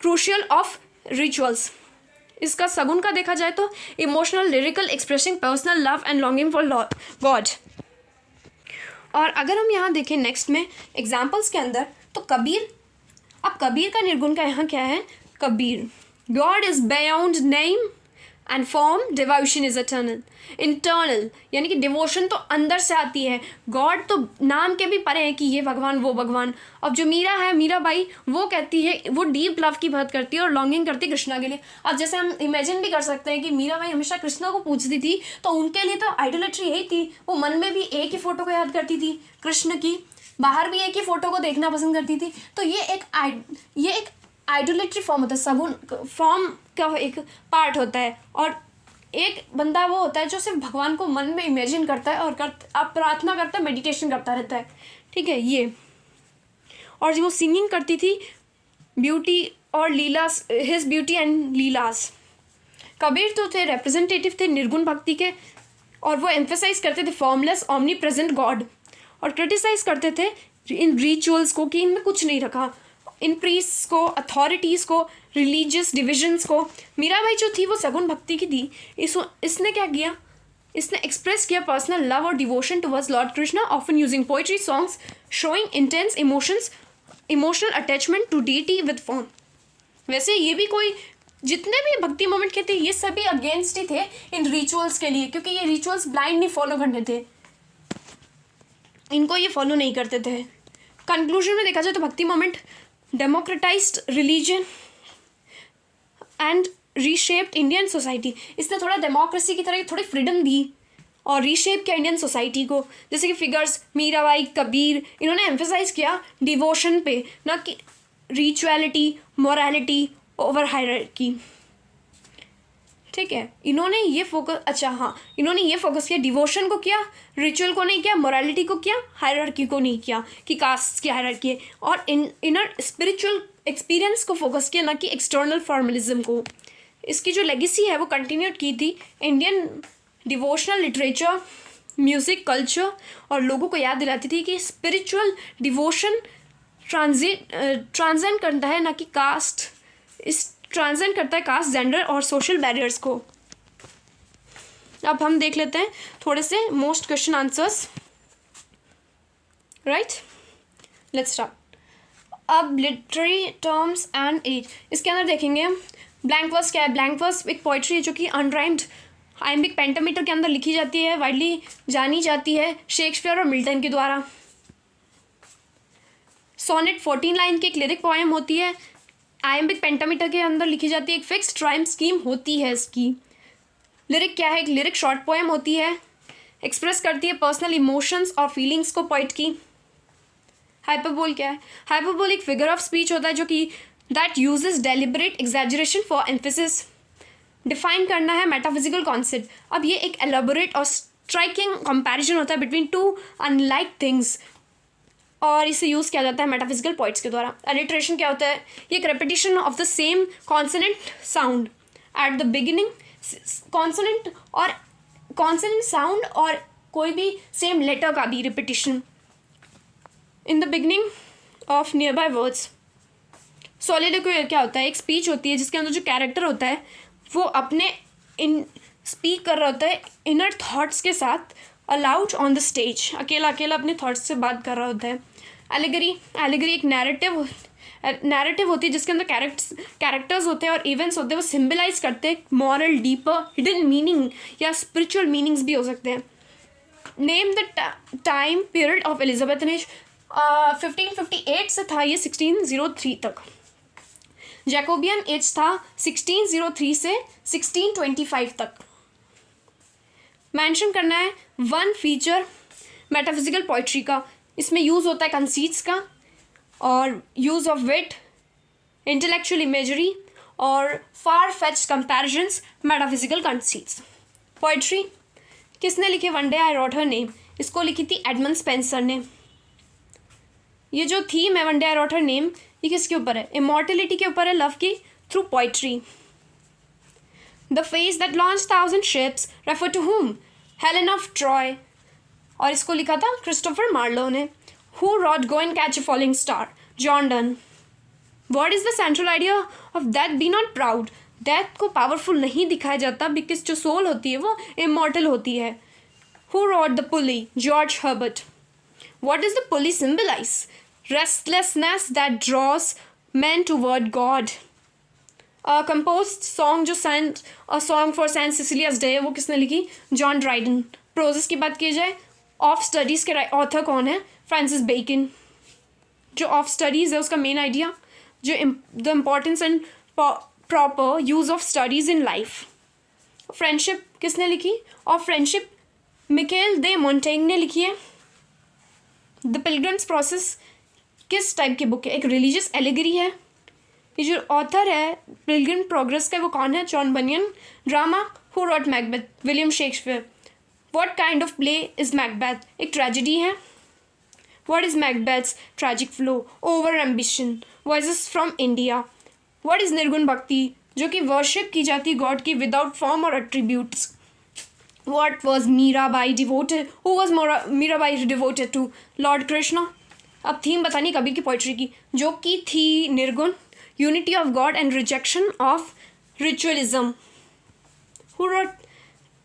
क्रूशियल ऑफ रिचुअल्स। इसका सगुन का देखा जाए तो emotional, lyrical, expressing personal love and longing for God. और अगर हम यहाँ देखें नेक्स्ट में एग्जाम्पल्स के अंदर तो कबीर, अब कबीर का निर्गुण का यहाँ क्या है, Kabir God is beyond name and form, devotion is eternal. Internal यानी कि डिवोशन तो अंदर से आती है, गॉड तो नाम के भी परे है कि ये भगवान वो भगवान। अब जो मीरा है, मीराबाई, वो कहती है, वो डीप लव की बात करती है और लॉन्गिंग करती है कृष्णा के लिए। अब जैसे हम इमेजिन भी कर सकते हैं कि मीराबाई हमेशा कृष्णा को पूछती थी, तो उनके लिए तो आइडोलेट्री यही थी, वो मन में भी एक ही फोटो को याद करती थी कृष्ण की, बाहर भी एक ही फोटो को देखना पसंद करती थी। तो ये एक आइडोलेट्री फॉर्म होता है, सगुन फॉर्म का एक पार्ट होता है। और एक बंदा वो होता है जो सिर्फ भगवान को मन में इमेजिन करता है और आप प्रार्थना करता है, मेडिटेशन करता रहता है, ठीक है ये। और वो सिंगिंग करती थी ब्यूटी और leelas, his beauty and leelas. Kabir तो थे रिप्रेजेंटेटिव थे निर्गुण भक्ति के, और वो एम्फेसाइज करते थे फॉर्मलेस ओमनी प्रेजेंट गॉड, और क्रिटिसाइज करते थे इन रिचुअल्स को कि इनमें कुछ नहीं रखा, इन प्रीस्ट्स को, अथॉरिटीज़ को, रिलीजियस डिविजन्स को। मीराबाई जो थी वो सगुन भक्ति की थी। इसने क्या किया, इसने एक्सप्रेस किया पर्सनल लव और devotion towards Lord Krishna, often using poetry songs showing intense emotional attachment to deity with form. वैसे ये भी कोई, जितने भी भक्ति मोमेंट के थे ये सभी अगेंस्ट ही थे इन रिचुअल्स के लिए, क्योंकि ये रिचुअल्स ब्लाइंड नहीं फॉलो करने थे, इनको ये फॉलो नहीं करते थे। कंक्लूजन में देखा जाए तो भक्ति moment democratised religion and reshaped Indian society. इसने थोड़ा डेमोक्रेसी की तरह थोड़ी फ्रीडम दी और रीशेप किया इंडियन सोसाइटी को। जैसे कि फिगर्स मीराबाई, कबीर, इन्होंने एम्फेसाइज किया डिवोशन पे, ना कि रिचुअलिटी, मोरालिटी ओवर हायरार्की, ठीक है। इन्होंने ये फोकस किया डिवोशन को किया, रिचुअल को नहीं किया, मोरालिटी को किया, हायरार्की को नहीं किया कि कास्ट की हायरार्की है, और इनर स्पिरिचुअल एक्सपीरियंस को फोकस किया, ना कि एक्सटर्नल फॉर्मलिज्म को। इसकी जो लेगेसी है वो कंटिन्यू की थी Indian devotional literature, music, culture और लोगों को याद दिलाती थी कि स्पिरिचुअल डिवोशन ट्रांसेंड करता है, ना कि कास्ट। इस ट्रांसेंड करता है कास्ट, जेंडर और सोशल बैरियर्स को। अब हम देख लेते हैं थोड़े से most question answers, right. Let's start. अब लिटरेरी टर्म्स एंड एज, इसके अंदर देखेंगे हम ब्लैंक वर्स क्या है। ब्लैंक वर्स एक पोइट्री है जो कि अनराइम्ड आइम्बिक पेंटामीटर के अंदर लिखी जाती है, वाइडली जानी जाती है शेक्सपियर और मिल्टन के द्वारा। सोनेट 14 लाइन की एक लिरिक पोएम होती है, आइम्बिक पेंटामीटर के अंदर लिखी जाती है, एक फिक्स्ड राइम स्कीम होती है इसकी। लिरिक क्या है, एक लिरिक शॉर्ट पोएम होती है, एक्सप्रेस करती है पर्सनल इमोशंस और फीलिंग्स को पोइट की। हाइपरबोल क्या है, हाइपरबोल एक फिगर ऑफ स्पीच होता है जो कि that uses deliberate exaggeration for emphasis. Define करना है मेटाफिजिकल कॉन्सेप्ट। अब ये एक एलेबोरेट और स्ट्राइकिंग कंपैरिजन होता है बिटवीन टू अनलाइक थिंग्स, और इसे यूज़ किया जाता है मेटाफिजिकल पॉइंट्स के द्वारा। अलिट्रेशन क्या होता है, ये एक repetition of the same consonant sound at the beginning. Consonant sound और कोई भी सेम लेटर का भी repetition in the beginning of nearby words. Soliloquy क्या होता है, एक स्पीच होती है जिसके अंदर जो कैरेक्टर होता है वो अपने स्पीक कर रहा होता है इनर थॉट्स के साथ अलाउड ऑन द स्टेज, अकेला अकेला अपने थॉट्स से बात कर रहा होता है। एलिगरी एक नैरेटिव होती है जिसके अंदर कैरेक्टर्स होते हैं और इवेंट्स होते हैं, वो सिम्बलाइज करते हैं मॉरल, डीपर हिडन मीनिंग या स्पिरिचुअल मीनिंग्स भी हो सकते हैं। Name the time period of Elizabeth age, 1558 से था ये 1603 तक। जैकोबियन एज था 1603 से 1625 तक। मेंशन करना है वन फीचर मेटाफिजिकल पोइट्री का, इसमें यूज़ होता है कंसीट्स का और use of wit, intellectual imagery और far fetched comparisons metaphysical conceits. Poetry किसने लिखी, one day I wrote her name, इसको लिखी थी एडमंड स्पेंसर ने। ये जो थीम है one day I wrote her name, ये किसके ऊपर है, इमॉर्टेलिटी के ऊपर है, लव की through poetry. The face that launch 1000 ships refer to whom, Helen of Troy, और इसको लिखा था क्रिस्टोफर मार्लो ने। Who wrote go and catch a falling star, John Donne. What is the central idea of death, be not proud, death को powerful नहीं दिखाया जाता because जो सोल होती है वो इमॉर्टल होती है। Who wrote the pulley, George Herbert. What is the pulley symbolise, restlessness that draws man toward God. Composed song जो Saint a song for Saint Cecilia's Day, वो किसने लिखी, जॉन ड्राइडन। प्रोजेस की बात की जाए, ऑफ स्टडीज़ के ऑथर कौन है, फ्रांसिस बेकन। जो ऑफ स्टडीज़ है उसका मेन आइडिया, जो the importance and proper use of studies in life. Friendship किसने लिखी, और फ्रेंडशिप मिकेल दे मोंटेग्न ने लिखी है। द पिलग्रिम्स प्रोसेस किस टाइप की बुक है, एक रिलीजियस एलिगरी है। ये जो ऑथर है पिलग्रिम प्रोग्रेस का वो कौन है, John Bunyan. Drama, who wrote Macbeth, William Shakespeare. What kind of play is Macbeth, एक ट्रेजेडी है। What is Macbeth's tragic flaw, over ambition. Voices from India. What is nirgun bhakti, जो कि वर्शिप की जाती गॉड की विदाउट फॉर्म और attributes. What was Mirabai devoted, who was Mirabai devoted to, Lord Krishna. अब theme बतानी कबीर की पोइट्री की, जो कि थी निर्गुण, unity of God and rejection of ritualism. Who wrote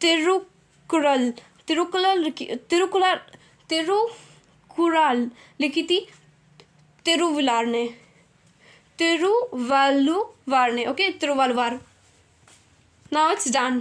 तिरुकुराल लिखी थी तिरुवल्लुवार ने, ओके, तिरुवल्लुवार। Now it's done.